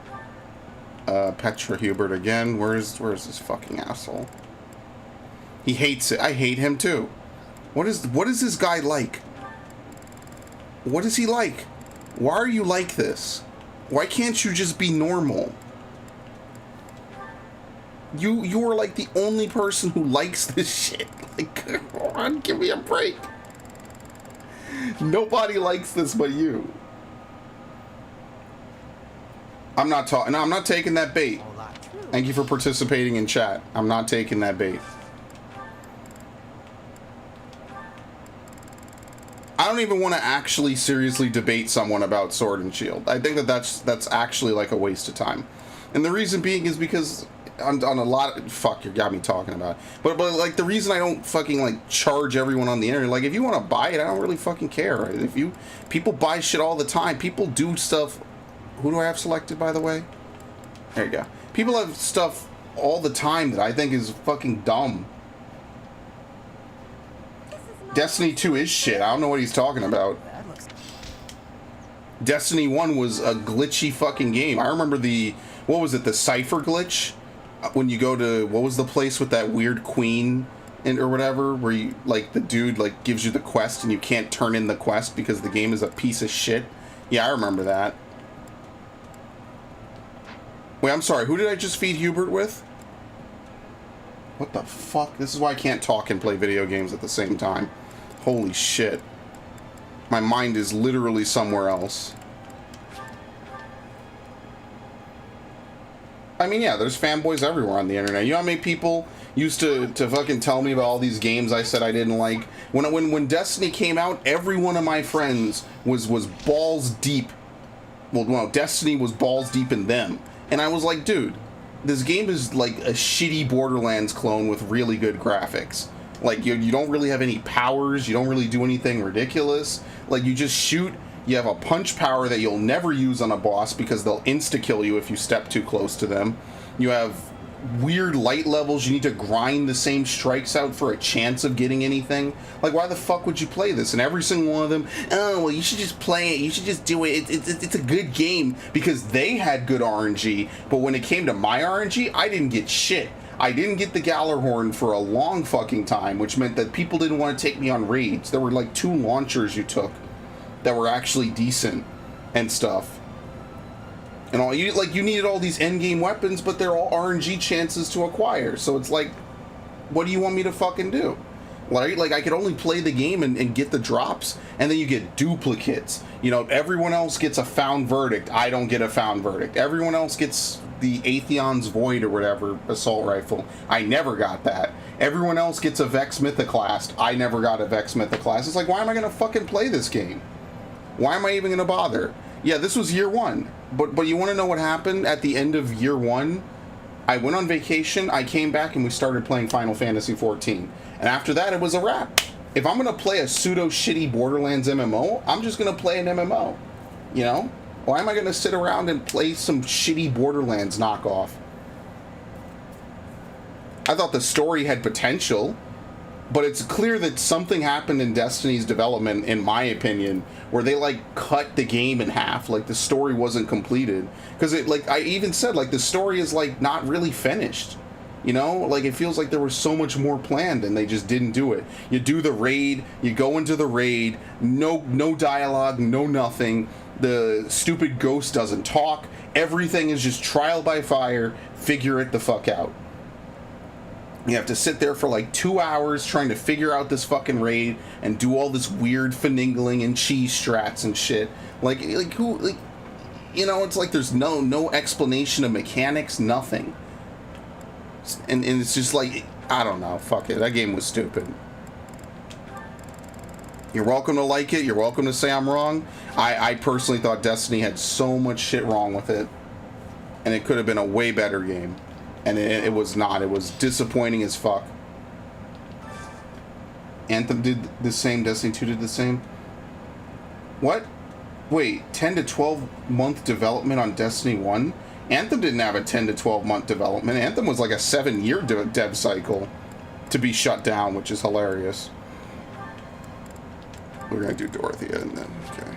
Petra Hubert again. Where's this fucking asshole? He hates it. I hate him too. What is this guy like? What is he like? Why are you like this? Why can't you just be normal? You're like the only person who likes this shit. Like, come on, give me a break. Nobody likes this but you. I'm not talking. No, I'm not taking that bait. Thank you for participating in chat. I'm not taking that bait. I don't even want to actually seriously debate someone about Sword and Shield. I think that's actually like a waste of time. And the reason being is because on a lot of, fuck, you got me talking about it. But like the reason I don't fucking like charge everyone on the internet, like if you want to buy it, I don't really fucking care. People buy shit all the time. People do stuff. Who do I have selected, by the way? There you go. People have stuff all the time that I think is fucking dumb. Destiny 2 is shit. I don't know what he's talking about. Destiny 1 was a glitchy fucking game. I remember what was it, the Cypher glitch? When you go to, what was the place with that weird queen or whatever, where you, like, the dude, like, gives you the quest and you can't turn in the quest because the game is a piece of shit? Yeah, I remember that. Wait, I'm sorry, who did I just feed Hubert with? What the fuck? This is why I can't talk and play video games at the same time. Holy shit. My mind is literally somewhere else. I mean, yeah, there's fanboys everywhere on the internet. You know how many people used to fucking tell me about all these games I said I didn't like? When Destiny came out, every one of my friends was balls deep. Well, no, Destiny was balls deep in them. And I was like, dude, this game is like a shitty Borderlands clone with really good graphics. Like, you don't really have any powers, you don't really do anything ridiculous. Like, you just shoot, you have a punch power that you'll never use on a boss because they'll insta-kill you if you step too close to them. You have weird light levels. You need to grind the same strikes out for a chance of getting anything. Like, why the fuck would you play this? And every single one of them, oh, well, you should just play it. You should just do it. It's a good game because they had good RNG. But when it came to my RNG, I didn't get shit. I didn't get the Gallarhorn for a long fucking time, which meant that people didn't want to take me on raids. There were like 2 launchers you took that were actually decent and stuff. And all you needed all these endgame weapons, but they're all RNG chances to acquire. So it's like, what do you want me to fucking do? Right? Like, I could only play the game and get the drops, and then you get duplicates. You know, everyone else gets a found verdict. I don't get a found verdict. Everyone else gets the Atheon's Void or whatever assault rifle. I never got that. Everyone else gets a Vex Mythoclast. I never got a Vex Mythoclast. It's like, why am I gonna fucking play this game? Why am I even gonna bother? Yeah, this was year 1, but you want to know what happened at the end of year 1? I went on vacation, I came back, and we started playing Final Fantasy XIV. And after that, it was a wrap. If I'm gonna play a pseudo shitty Borderlands MMO, I'm just gonna play an MMO. You know? Why am I gonna sit around and play some shitty Borderlands knockoff? I thought the story had potential, but it's clear that something happened in Destiny's development, in my opinion, where they like cut the game in half. Like, the story wasn't completed, because it, like I even said, like, the story is like not really finished. You know, like, it feels like there was so much more planned and they just didn't do it. You do the raid, you go into the raid, no dialogue, no nothing. The stupid ghost doesn't talk. Everything is just trial by fire. Figure it the fuck out. You have to sit there for like 2 hours trying to figure out this fucking raid and do all this weird finagling and cheese strats and shit. Like who, like, you know, it's like there's no explanation of mechanics, nothing. And it's just like, I don't know, fuck it. That game was stupid. You're welcome to like it. You're welcome to say I'm wrong. I personally thought Destiny had so much shit wrong with it, and it could have been a way better game. And it was not. It was disappointing as fuck. Anthem did the same. Destiny 2 did the same. What? Wait, 10 to 12 month development on Destiny 1? Anthem didn't have a 10 to 12 month development. Anthem was like a 7-year dev cycle to be shut down, which is hilarious. We're gonna do Dorothea and then, okay.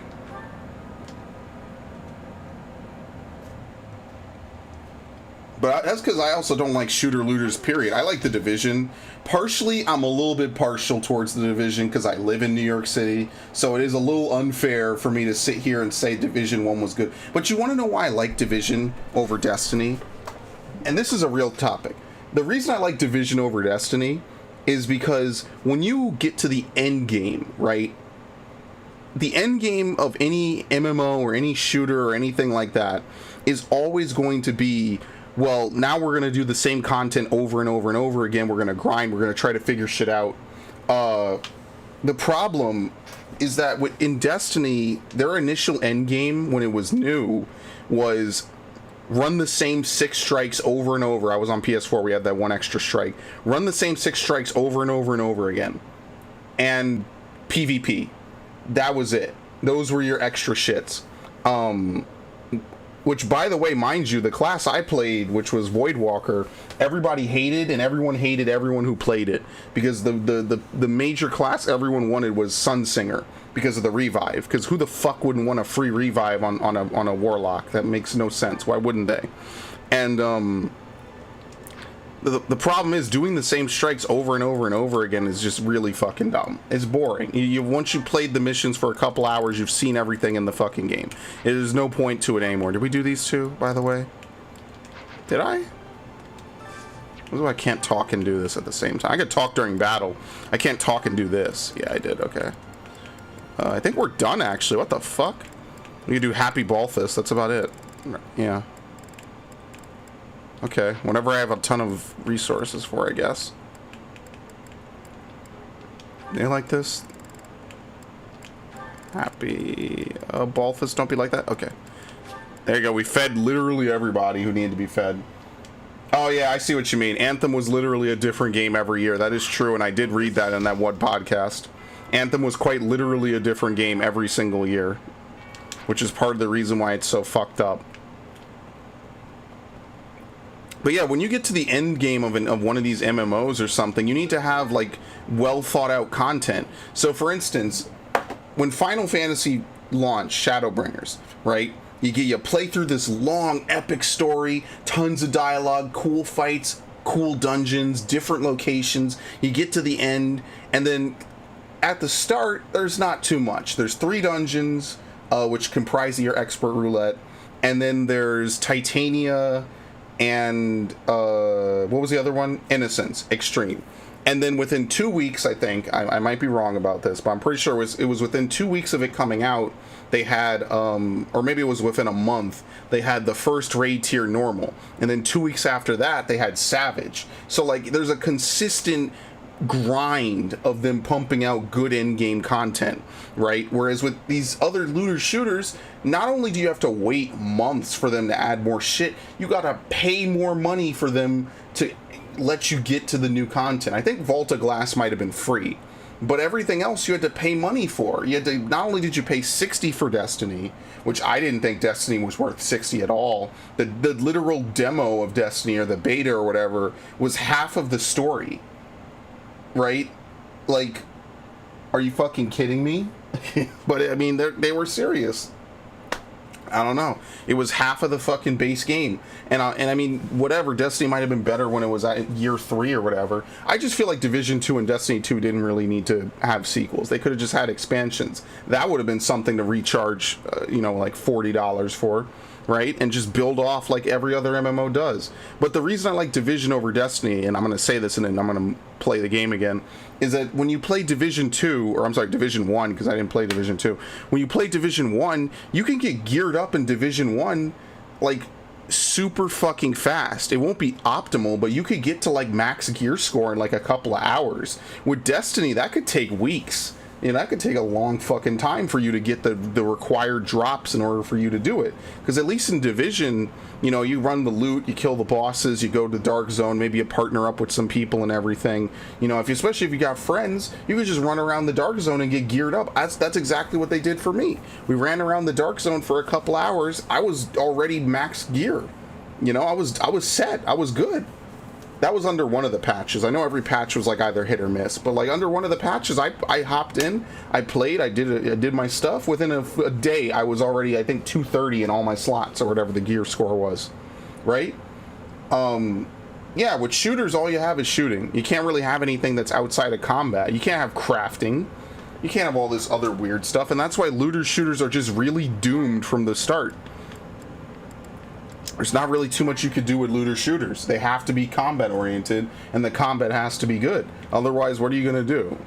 But that's because I also don't like shooter looters, period. I like The Division. Partially, I'm a little bit partial towards The Division because I live in New York City. So it is a little unfair for me to sit here and say Division 1 was good. But you want to know why I like Division over Destiny? And this is a real topic. The reason I like Division over Destiny is because when you get to the end game, right? The end game of any MMO or any shooter or anything like that is always going to be, well, now we're going to do the same content over and over and over again. We're going to grind. We're going to try to figure shit out. The problem is that in Destiny, their initial end game when it was new was run the same 6 strikes over and over. I was on PS4. We had that one extra strike. Run the same 6 strikes over and over and over again. And PvP. That was it. Those were your extra shits. Which, by the way, mind you, the class I played, which was Voidwalker, everybody hated, and everyone hated everyone who played it, because the major class everyone wanted was Sunsinger because of the revive. Because who the fuck wouldn't want a free revive on a warlock? That makes no sense. Why wouldn't they? And the problem is doing the same strikes over and over and over again is just really fucking dumb. It's boring. Once you played the missions for a couple hours, you've seen everything in the fucking game. There's no point to it anymore. Did we do these two, by the way? Did I? What, I can't talk and do this at the same time? I could talk during battle. I can't talk and do this. Yeah, I did. Okay. I think we're done, actually. What the fuck? We could do Happy Balthus. That's about it. Yeah. Okay, whenever I have a ton of resources for, I guess. You like this? Happy Balthus, don't be like that. Okay. There you go. We fed literally everybody who needed to be fed. Oh yeah, I see what you mean. Anthem was literally a different game every year. That is true, and I did read that in that one podcast. Anthem was quite literally a different game every single year, which is part of the reason why it's so fucked up. But yeah, when you get to the end game of one of these MMOs or something, you need to have like well thought out content. So for instance, when Final Fantasy launched Shadowbringers, right? You play through this long epic story, tons of dialogue, cool fights, cool dungeons, different locations. You get to the end, and then at the start, there's not too much. There's 3 dungeons, which comprise your expert roulette, and then there's Titania and what was the other one? Innocence Extreme. And then within 2 weeks, I think, I might be wrong about this, but I'm pretty sure it was within 2 weeks of it coming out, they had, or maybe it was within a month, they had the first raid tier normal. And then 2 weeks after that, they had Savage. So, like, there's a consistent grind of them pumping out good in-game content, right? Whereas with these other looter shooters, not only do you have to wait months for them to add more shit, you gotta pay more money for them to let you get to the new content. I think Vault of Glass might have been free, but everything else you had to pay money for. You had to, not only did you pay 60 for Destiny, which I didn't think Destiny was worth 60 at all. The literal demo of Destiny, or the beta or whatever, was half of the story. Right? Like, are you fucking kidding me? But I mean, they were serious. I don't know. It was half of the fucking base game, and I mean, whatever. Destiny might have been better when it was at year 3 or whatever. I just feel like Division 2 and Destiny 2 didn't really need to have sequels. They could have just had expansions. That would have been something to recharge, like $40 for. Right? And just build off like every other MMO does. But the reason I like Division over Destiny, and I'm going to say this and then I'm going to play the game again, is that when you play Division 2, or I'm sorry, Division 1, because I didn't play Division 2. When you play Division 1, you can get geared up in Division 1 like super fucking fast. It won't be optimal, but you could get to like max gear score in like a couple of hours. With Destiny, that could take weeks. That could take a long fucking time for you to get the required drops in order for you to do it. Because at least in Division, you run the loot, you kill the bosses, you go to Dark Zone, maybe you partner up with some people and everything. Especially if you got friends, you could just run around the Dark Zone and get geared up. That's exactly what they did for me. We ran around the Dark Zone for a couple hours. I was already max gear. I was set. I was good. That was under one of the patches. I know every patch was like either hit or miss, but like under one of the patches, I hopped in, I played, I did my stuff. Within a day, I was already, I think, 230 in all my slots or whatever the gear score was, right? Yeah, with shooters, all you have is shooting. You can't really have anything that's outside of combat. You can't have crafting. You can't have all this other weird stuff, and that's why looter shooters are just really doomed from the start. There's not really too much you could do with looter shooters. They have to be combat oriented, and the combat has to be good. Otherwise, what are you going to do?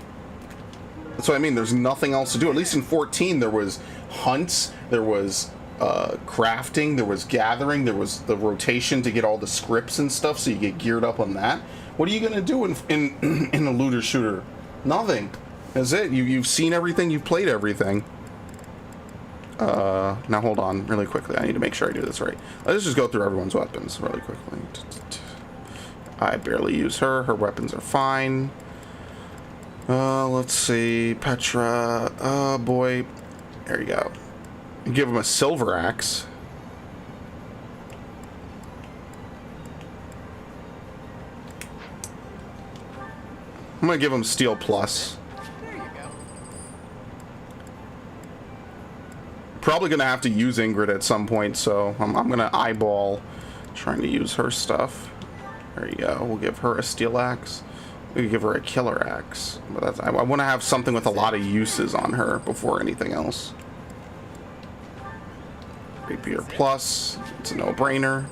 That's what I mean. There's nothing else to do. At least in 14, there was hunts, there was crafting, there was gathering, there was the rotation to get all the scripts and stuff, so you get geared up on that. What are you going to do in a looter shooter? Nothing. That's it. You've seen everything. You've played everything. Now hold on really quickly. I need to make sure I do this right. Let's just go through everyone's weapons really quickly. I barely use her. Her weapons are fine. Let's see. Petra. Oh boy. There you go. Give him a silver axe. I'm gonna give him steel plus. Probably gonna have to use Ingrid at some point, so I'm gonna eyeball trying to use her stuff. There you go. We'll give her a steel axe. We can give her a killer axe, but I want to have something with a lot of uses on her before anything else. Rapier plus, it's a no-brainer.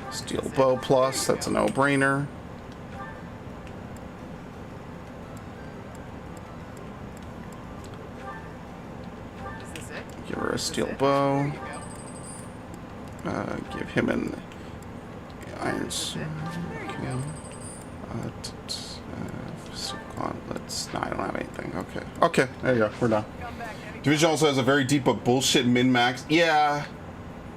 Steel bow plus, that's a no-brainer. Give her a steel bow. Give him an iron sword. Okay. Gauntlets. No, I don't have anything. Okay. Okay, there you go. We're done. Division also has a very deep but bullshit min-max. Yeah.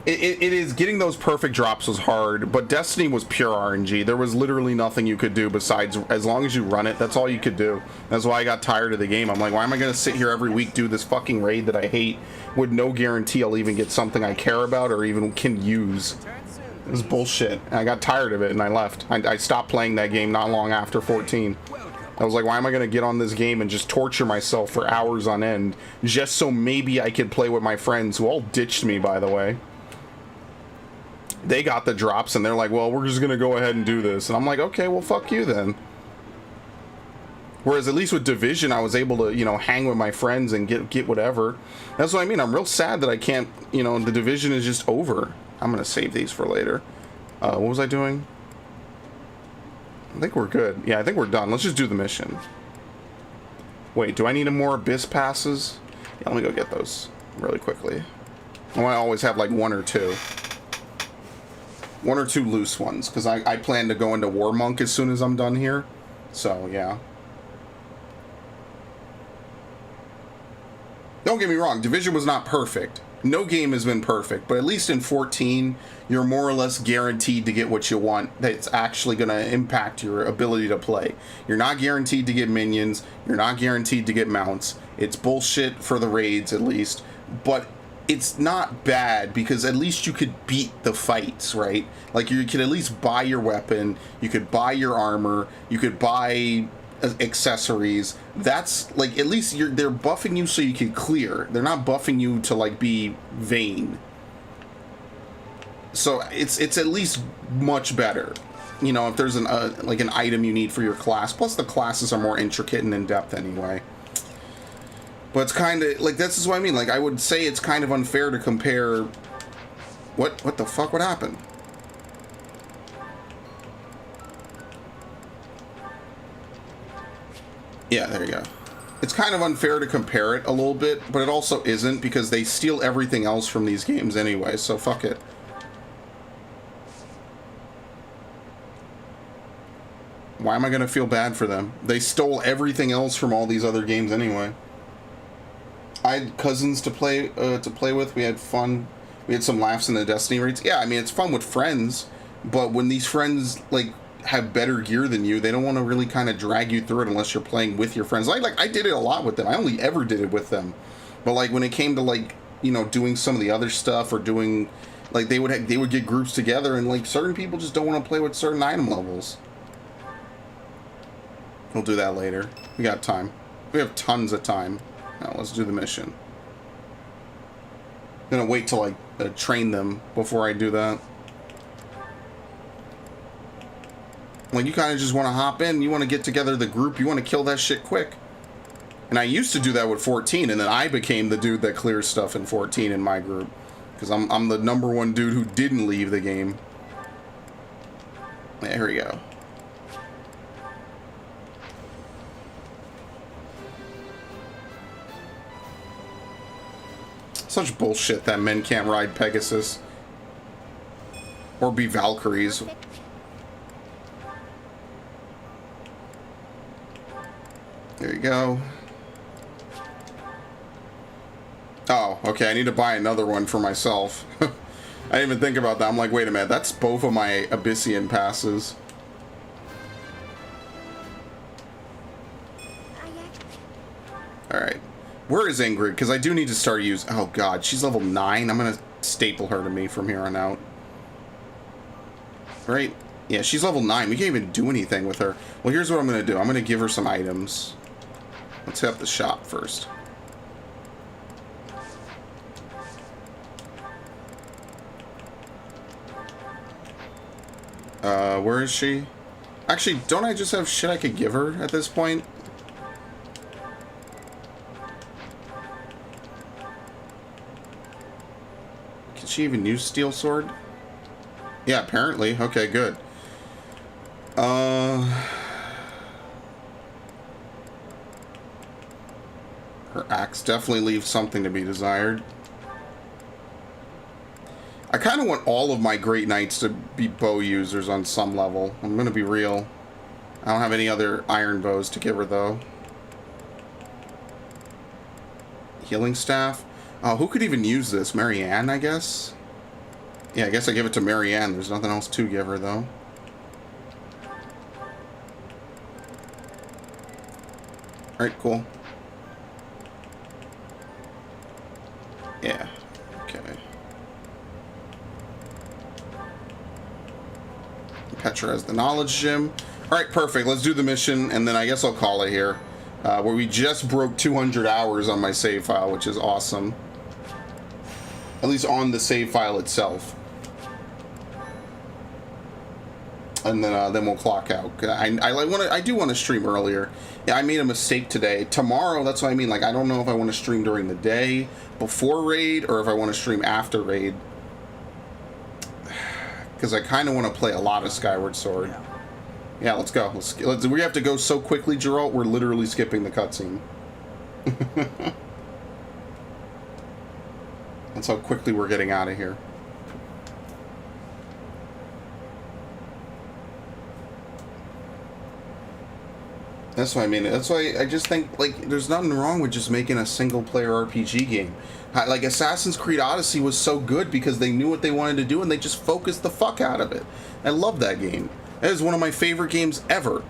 It is, getting those perfect drops was hard, but Destiny was pure RNG. There was literally nothing you could do besides, as long as you run it, that's all you could do. That's why I got tired of the game. I'm like, why am I gonna sit here every week, do this fucking raid that I hate with no guarantee I'll even get something I care about or even can use? It was bullshit. And I got tired of it and I left. I stopped playing that game not long after 14. I was like, why am I gonna get on this game and just torture myself for hours on end just so maybe I could play with my friends, who all ditched me, by the way. They got the drops and they're like, well, we're just gonna go ahead and do this, and I'm like, okay, well, fuck you then. Whereas at least with Division, I was able to, you know, hang with my friends and get whatever. That's what I mean. I'm real sad that I can't, you know, the Division is just over. I'm gonna save these for later. What was I doing? I think we're good. Yeah, I think we're done. Let's just do the mission. Wait, do I need more Abyss passes? Yeah, let me go get those really quickly. I want to always have like one or two loose ones, because I plan to go into War Monk as soon as I'm done here. So, yeah. Don't get me wrong, Division was not perfect. No game has been perfect, but at least in 14, you're more or less guaranteed to get what you want that's actually going to impact your ability to play. You're not guaranteed to get minions. You're not guaranteed to get mounts. It's bullshit for the raids, at least. But it's not bad, because at least you could beat the fights, right? Like, you could at least buy your weapon, you could buy your armor, you could buy accessories. That's like, at least they're buffing you so you can clear. They're not buffing you to like be vain. So it's at least much better. You know, if there's like an item you need for your class. Plus the classes are more intricate and in depth anyway. But it's kind of like, this is what I mean. Like, I would say it's kind of unfair to compare. What the fuck? What happened? Yeah, there you go. It's kind of unfair to compare it a little bit, but it also isn't, because they steal everything else from these games anyway, so fuck it. Why am I gonna feel bad for them? They stole everything else from all these other games anyway. I had cousins to play with. We had fun. We had some laughs in the Destiny raids. Yeah, I mean, it's fun with friends, but when these friends like have better gear than you, they don't want to really kind of drag you through it unless you're playing with your friends. Like I did it a lot with them. I only ever did it with them. But like when it came to like, you know, doing some of the other stuff or doing like, they would get groups together, and like certain people just don't want to play with certain item levels. We'll do that later. We got time. We have tons of time. Now let's do the mission. I'm gonna wait till I train them before I do that. Like, you kind of just want to hop in, you want to get together the group, you want to kill that shit quick. And I used to do that with 14, and then I became the dude that clears stuff in 14 in my group. Because I'm the #1 dude who didn't leave the game. There we go. Such bullshit that men can't ride Pegasus. Or be Valkyries. There you go. Oh, okay, I need to buy another one for myself. I didn't even think about that. I'm like, wait a minute, that's both of my Abyssian passes. Alright. Where is Ingrid? Because I do need to start using... Oh god, she's level 9. I'm going to staple her to me from here on out. Right? Yeah, she's level 9. We can't even do anything with her. Well, here's what I'm going to do. I'm going to give her some items. Let's hit up the shop first. Where is she? Actually, don't I just have shit I could give her at this point? Can she even use Steel Sword? Yeah, apparently. Okay, good. Her axe definitely leaves something to be desired. I kind of want all of my Great Knights to be bow users on some level. I'm going to be real. I don't have any other iron bows to give her, though. Healing staff? Oh, who could even use this? Marianne, I guess? Yeah, I guess I give it to Marianne. There's nothing else to give her, though. Alright, cool. Yeah. Okay. Petra has the knowledge gem. Alright, perfect. Let's do the mission, and then I guess I'll call it here. Where we just broke 200 hours on my save file, which is awesome. At least on the save file itself. And then we'll clock out. I do want to stream earlier. Yeah, I made a mistake today. Tomorrow, that's what I mean. Like, I don't know if I want to stream during the day before raid or if I want to stream after raid. Because I kind of want to play a lot of Skyward Sword. Yeah, let's go. Let's. We have to go so quickly, Geralt. We're literally skipping the cutscene. That's how quickly we're getting out of here. That's what I mean. That's why I just think, like, there's nothing wrong with just making a single-player RPG game. Like, Assassin's Creed Odyssey was so good because they knew what they wanted to do and they just focused the fuck out of it. I love that game. That is one of my favorite games ever.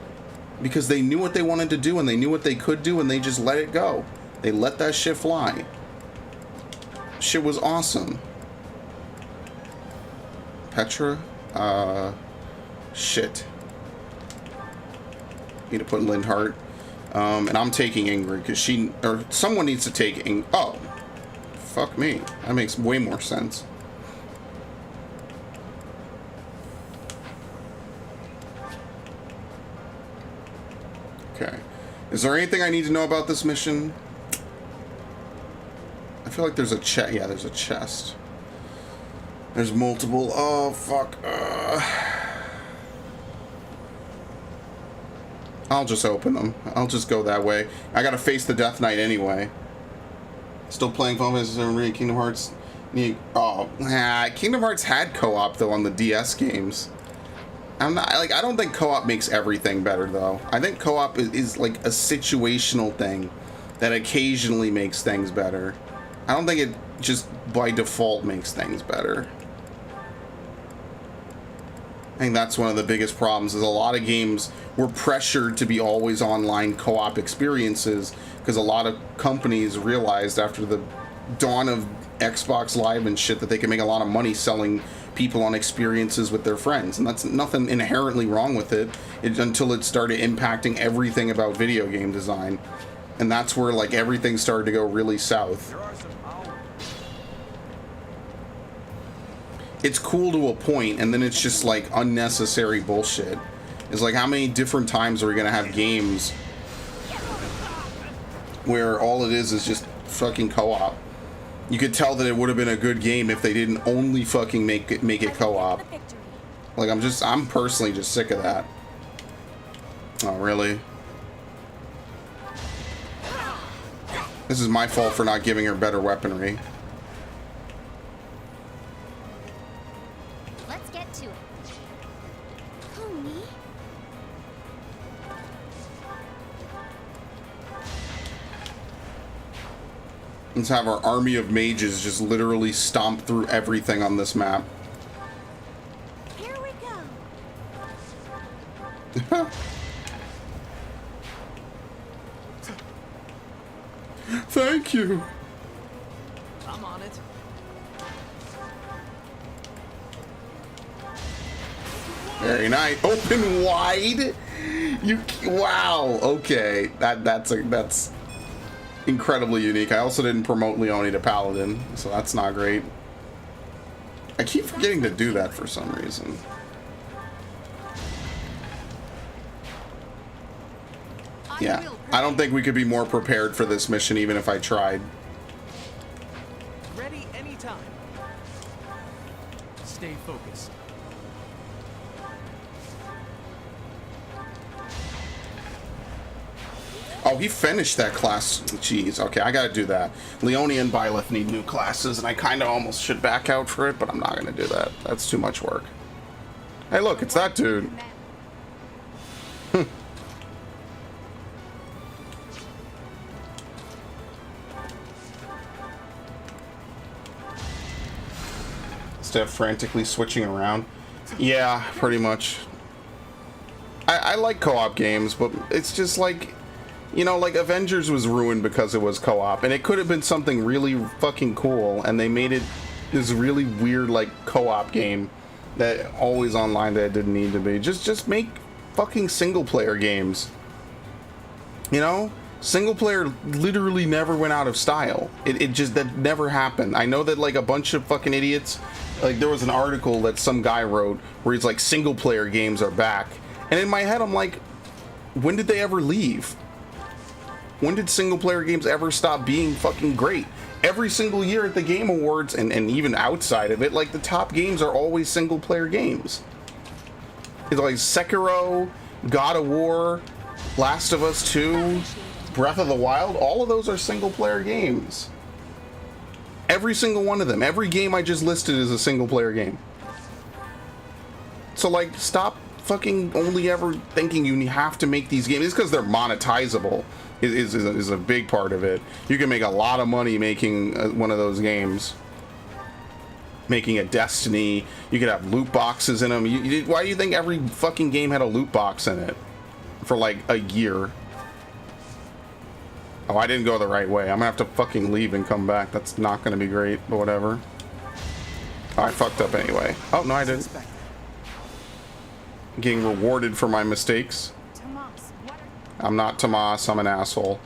Because they knew what they wanted to do and they knew what they could do and they just let it go. They let that shit fly. Shit was awesome. Petra? Shit. Need to put Lindhart. And I'm taking Ingrid because she, or someone needs to take Ingrid. Oh, fuck me. That makes way more sense. Okay. Is there anything I need to know about this mission? I feel like there's a chest. Yeah, there's a chest. There's multiple. Oh, fuck. I'll just open them. I'll just go that way. I gotta face the Death Knight anyway. Still playing Final Fantasy VII Kingdom Hearts. Kingdom Hearts had co-op though on the DS games. I don't think co-op makes everything better though. I think co-op is like a situational thing that occasionally makes things better. I don't think it just by default makes things better. I think that's one of the biggest problems is a lot of games were pressured to be always online co-op experiences because a lot of companies realized after the dawn of Xbox Live and shit that they can make a lot of money selling people on experiences with their friends, and that's nothing inherently wrong with it until it started impacting everything about video game design, and that's where like everything started to go really south. It's cool to a point, and then it's just like unnecessary bullshit. It's like, how many different times are we gonna have games where all it is just fucking co-op? You could tell that it would have been a good game if they didn't only fucking make it co-op. Like, I'm personally just sick of that. Oh, really? This is my fault for not giving her better weaponry. Let's get to it. Oh, me? Let's have our army of mages just literally stomp through everything on this map. Here we go. Thank you. I'm on it. Very nice. Open wide. Wow. Okay. That's incredibly unique. I also didn't promote Leone to Paladin, so that's not great. I keep forgetting to do that for some reason. Yeah, I don't think we could be more prepared for this mission even if I tried. Ready anytime. Stay focused. Oh, he finished that class. Jeez, okay, I gotta do that. Leone and Byleth need new classes, and I kind of almost should back out for it, but I'm not gonna do that. That's too much work. Hey, look, it's that dude. instead of frantically switching around. Yeah, pretty much. I like co-op games, but it's just like, you know, like Avengers was ruined because it was co-op, and it could have been something really fucking cool, and they made it this really weird, like, co-op game that always online that it didn't need to be. Just make fucking single-player games. You know? Single player literally never went out of style. It just, that never happened. I know that like a bunch of fucking idiots, like there was an article that some guy wrote where he's like, single player games are back. And in my head I'm like, when did they ever leave? When did single player games ever stop being fucking great? Every single year at the Game Awards and even outside of it, like the top games are always single player games. It's like Sekiro, God of War, Last of Us 2, Breath of the Wild, all of those are single player games. Every single one of them. Every game I just listed is a single player game. So like, stop fucking only ever thinking you have to make these games. It's because they're monetizable is a big part of it. You can make a lot of money making one of those games. Making a Destiny. You could have loot boxes in them. Why do you think every fucking game had a loot box in it? For like a year. Oh, I didn't go the right way. I'm gonna have to fucking leave and come back. That's not gonna be great, but whatever. Oh, I fucked up anyway. Oh, no, I didn't. Getting rewarded for my mistakes. I'm not Tomas, I'm an asshole.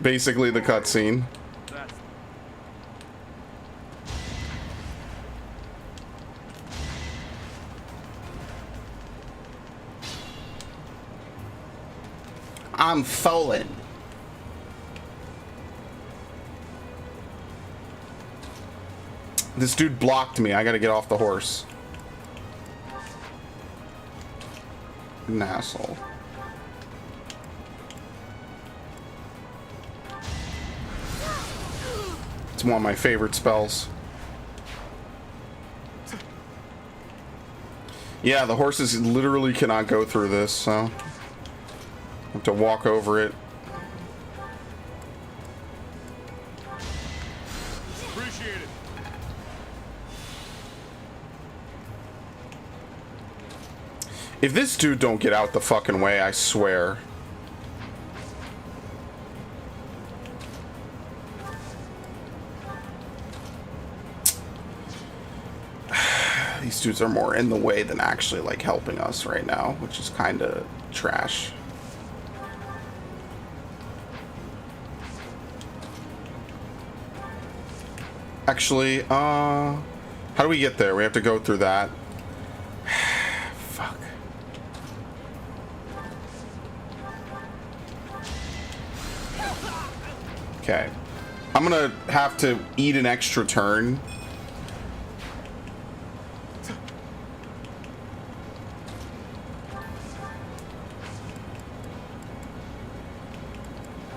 Basically the cutscene. I'm falling. This dude blocked me. I gotta get off the horse. An asshole. It's one of my favorite spells. Yeah, the horses literally cannot go through this, so have to walk over it. Appreciate it. If this dude don't get out the fucking way, I swear. These dudes are more in the way than actually like helping us right now, which is kind of trash. Actually, how do we get there? We have to go through that. Fuck. Okay. I'm gonna have to eat an extra turn.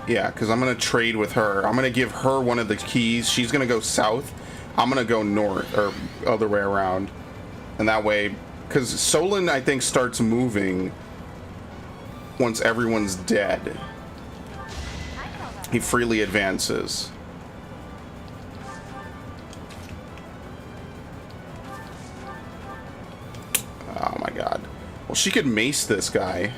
Yeah, because I'm going to trade with her. I'm going to give her one of the keys. She's going to go south. I'm going to go north, or other way around. And that way, because Solon, I think, starts moving once everyone's dead. He freely advances. Oh my god. Well, she could mace this guy.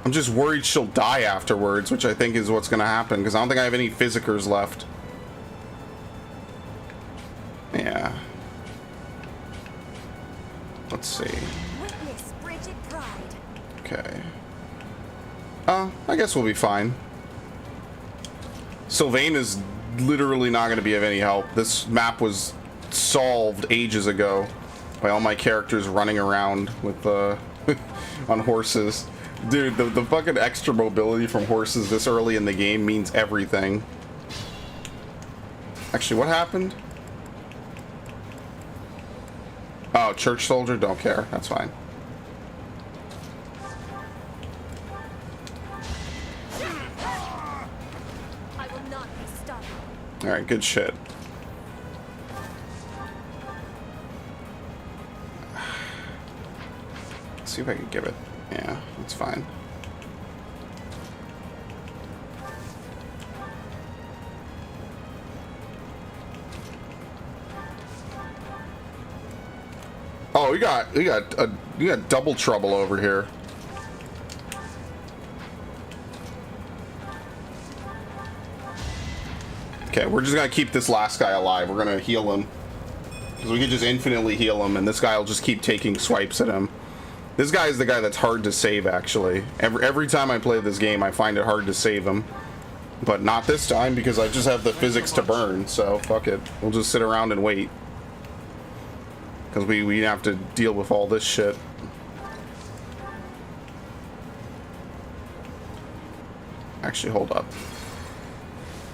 I'm just worried she'll die afterwards, which I think is what's going to happen, because I don't think I have any physicers left. Yeah. Let's see. Witness Bridget Pride. Okay. I guess we'll be fine. Sylvain is literally not going to be of any help. This map was solved ages ago by all my characters running around with on horses. Dude, the fucking extra mobility from horses this early in the game means everything. Actually, what happened? Oh, church soldier? Don't care. That's fine. I will not be stopped. Alright, good shit. Let's see if I can give it. Yeah, that's fine. Oh, we got double trouble over here. Okay, we're just gonna keep this last guy alive. We're gonna heal him. Because we could just infinitely heal him, and this guy will just keep taking swipes at him. This guy is the guy that's hard to save, actually. Every time I play this game, I find it hard to save him. But not this time, because I just have the physics to burn, so fuck it. We'll just sit around and wait. Because we have to deal with all this shit. Actually, hold up.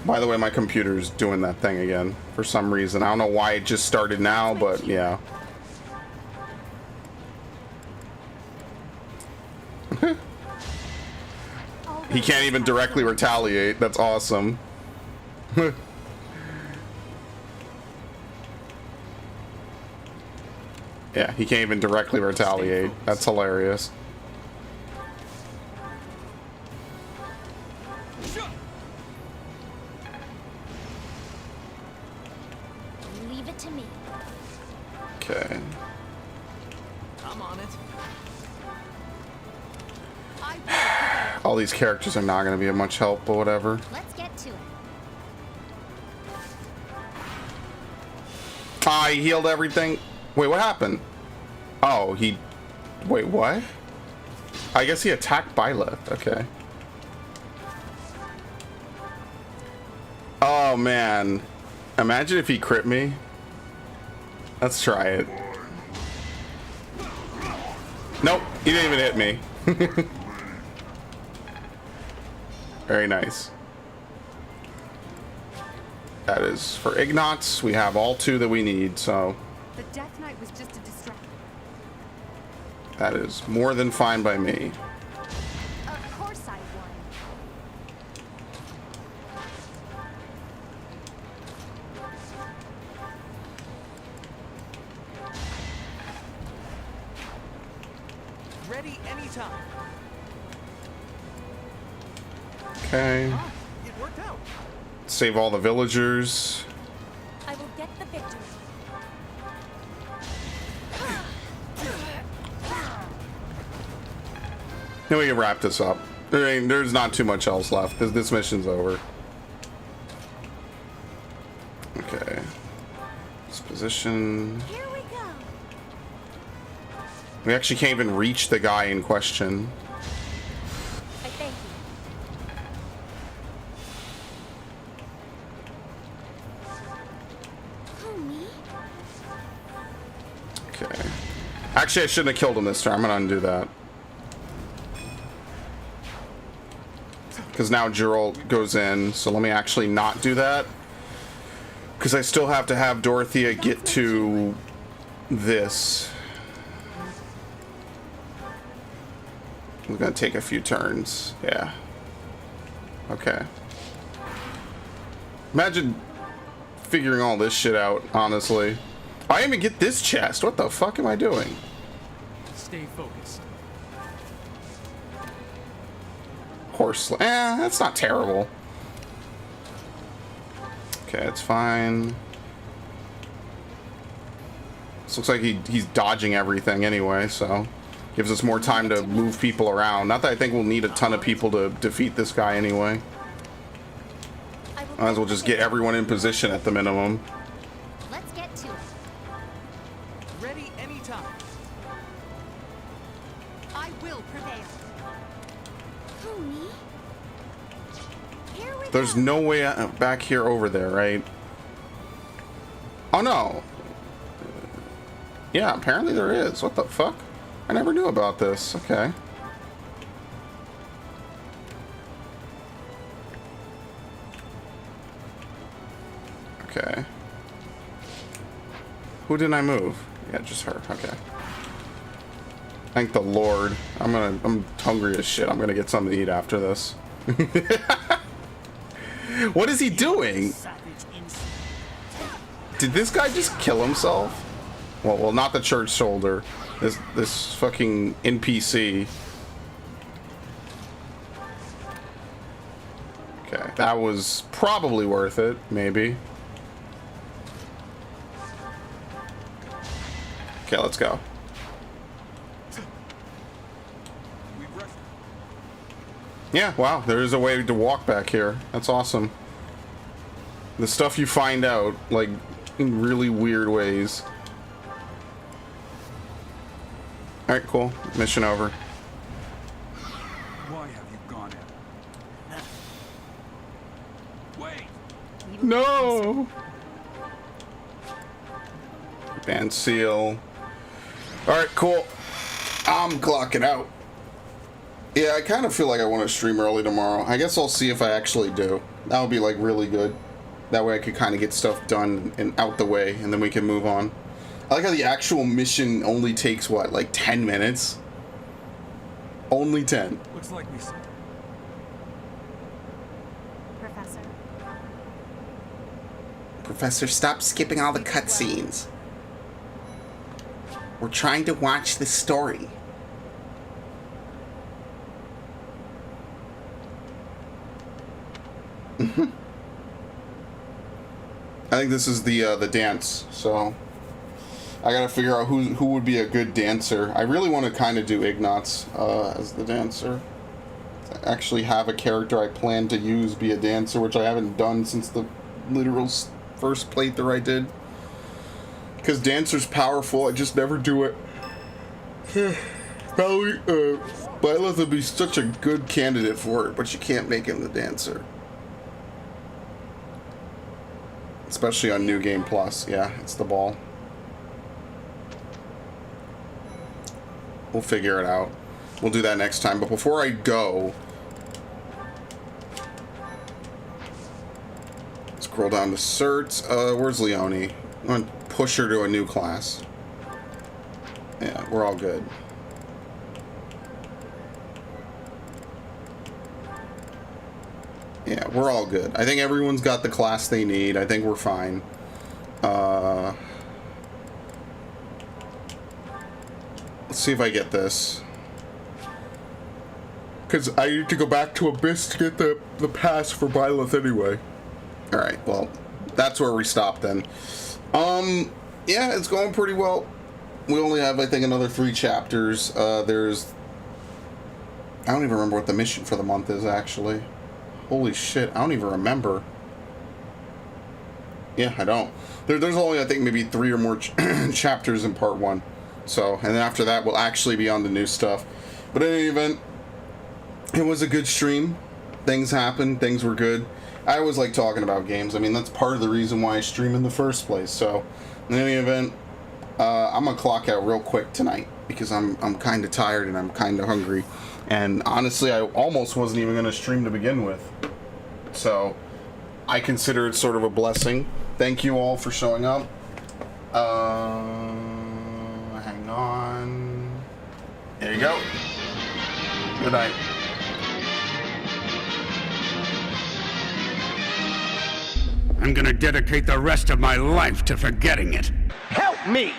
By the way, my computer's doing that thing again for some reason. I don't know why it just started now, but yeah. He can't even directly retaliate. That's awesome. Yeah, he can't even directly retaliate. That's hilarious. Leave it to me. Okay. I'm on it. All these characters are not going to be of much help, but whatever. Let's get to it. Ah, he healed everything. Wait, what happened? Oh, he... Wait, what? I guess he attacked Byleth. Okay. Oh, man. Imagine if he crit me. Let's try it. Nope, he didn't even hit me. Very nice. That is for Ignots. We have all 2 that we need, so... The Death Knight was just a distraction. That is more than fine by me. Of course I won. Ready anytime. Okay. Ah, it worked out. Save all the villagers. I will get the victory. Then we can wrap this up. There's not too much else left. This mission's over. Okay. Disposition. Here we go. We actually can't even reach the guy in question. I thank you. Who, me? Okay. Actually, I shouldn't have killed him this turn. I'm gonna undo that. Because now Geralt goes in, so let me actually not do that. Because I still have to have Dorothea get to this. It's gonna take a few turns. Yeah. Okay. Imagine figuring all this shit out, honestly. I didn't even get this chest. What the fuck am I doing? Stay focused. Horse. That's not terrible. Okay, it's fine. This looks like he's dodging everything anyway, so gives us more time to move people around. Not that I think we'll need a ton of people to defeat this guy anyway. Might as well just get everyone in position at the minimum. Let's get to it. Ready anytime. I will prevail. Who, me? Here we There's go. no way back here over there, right? Oh no. Yeah, apparently there is. What the fuck? I never knew about this. Okay. Okay. Who didn't I move? Yeah, just her. Okay. Thank the Lord. I'm hungry as shit. I'm gonna get something to eat after this. What is he doing? Did this guy just kill himself? Well, not the church soldier. This fucking NPC. Okay, that was probably worth it, maybe. Okay, let's go. Yeah, wow, there is a way to walk back here. That's awesome. The stuff you find out, like, in really weird ways. Alright, cool. Mission over. Why have you gone in? Wait! No! Band seal. Alright, cool. I'm clocking out. Yeah, I kind of feel like I want to stream early tomorrow. I guess I'll see if I actually do. That would be, like, really good. That way I could kind of get stuff done and out the way, and then we can move on. I like how the actual mission only takes, what, like 10 minutes? Only 10. Looks like we... Professor. Professor, stop skipping all the cutscenes. We're trying to watch the story. I think this is the dance, so I gotta figure out who would be a good dancer. I really want to kind of do Ignatz as the dancer. I actually have a character I plan to use be a dancer, which I haven't done since the literal first playthrough I did. Because dancer's powerful, I just never do it. Probably, Byleth would be such a good candidate for it, but you can't make him the dancer. Especially on New Game Plus. Yeah, it's the ball. We'll figure it out. We'll do that next time. But before I go, scroll down to certs. Where's Leonie? I'm going to push her to a new class. Yeah, we're all good. Yeah, we're all good. I think everyone's got the class they need. I think we're fine. Let's see if I get this. Because I need to go back to Abyss to get the pass for Byleth anyway. Alright, well, that's where we stop then. Yeah, it's going pretty well. We only have, I think, another 3 chapters. There's... I don't even remember what the mission for the month is, actually. Holy shit, I don't even remember. Yeah, I don't. There's only, I think, maybe 3 or more chapters in part 1. So, and then after that, we'll actually be on the new stuff. But in any event, it was a good stream. Things happened. Things were good. I always like talking about games. I mean, that's part of the reason why I stream in the first place. So, in any event, I'm going to clock out real quick tonight. Because I'm kind of tired and I'm kind of hungry. And honestly, I almost wasn't even going to stream to begin with. So, I consider it sort of a blessing. Thank you all for showing up. Hang on. There you go. Good night. I'm gonna dedicate the rest of my life to forgetting it. Help me!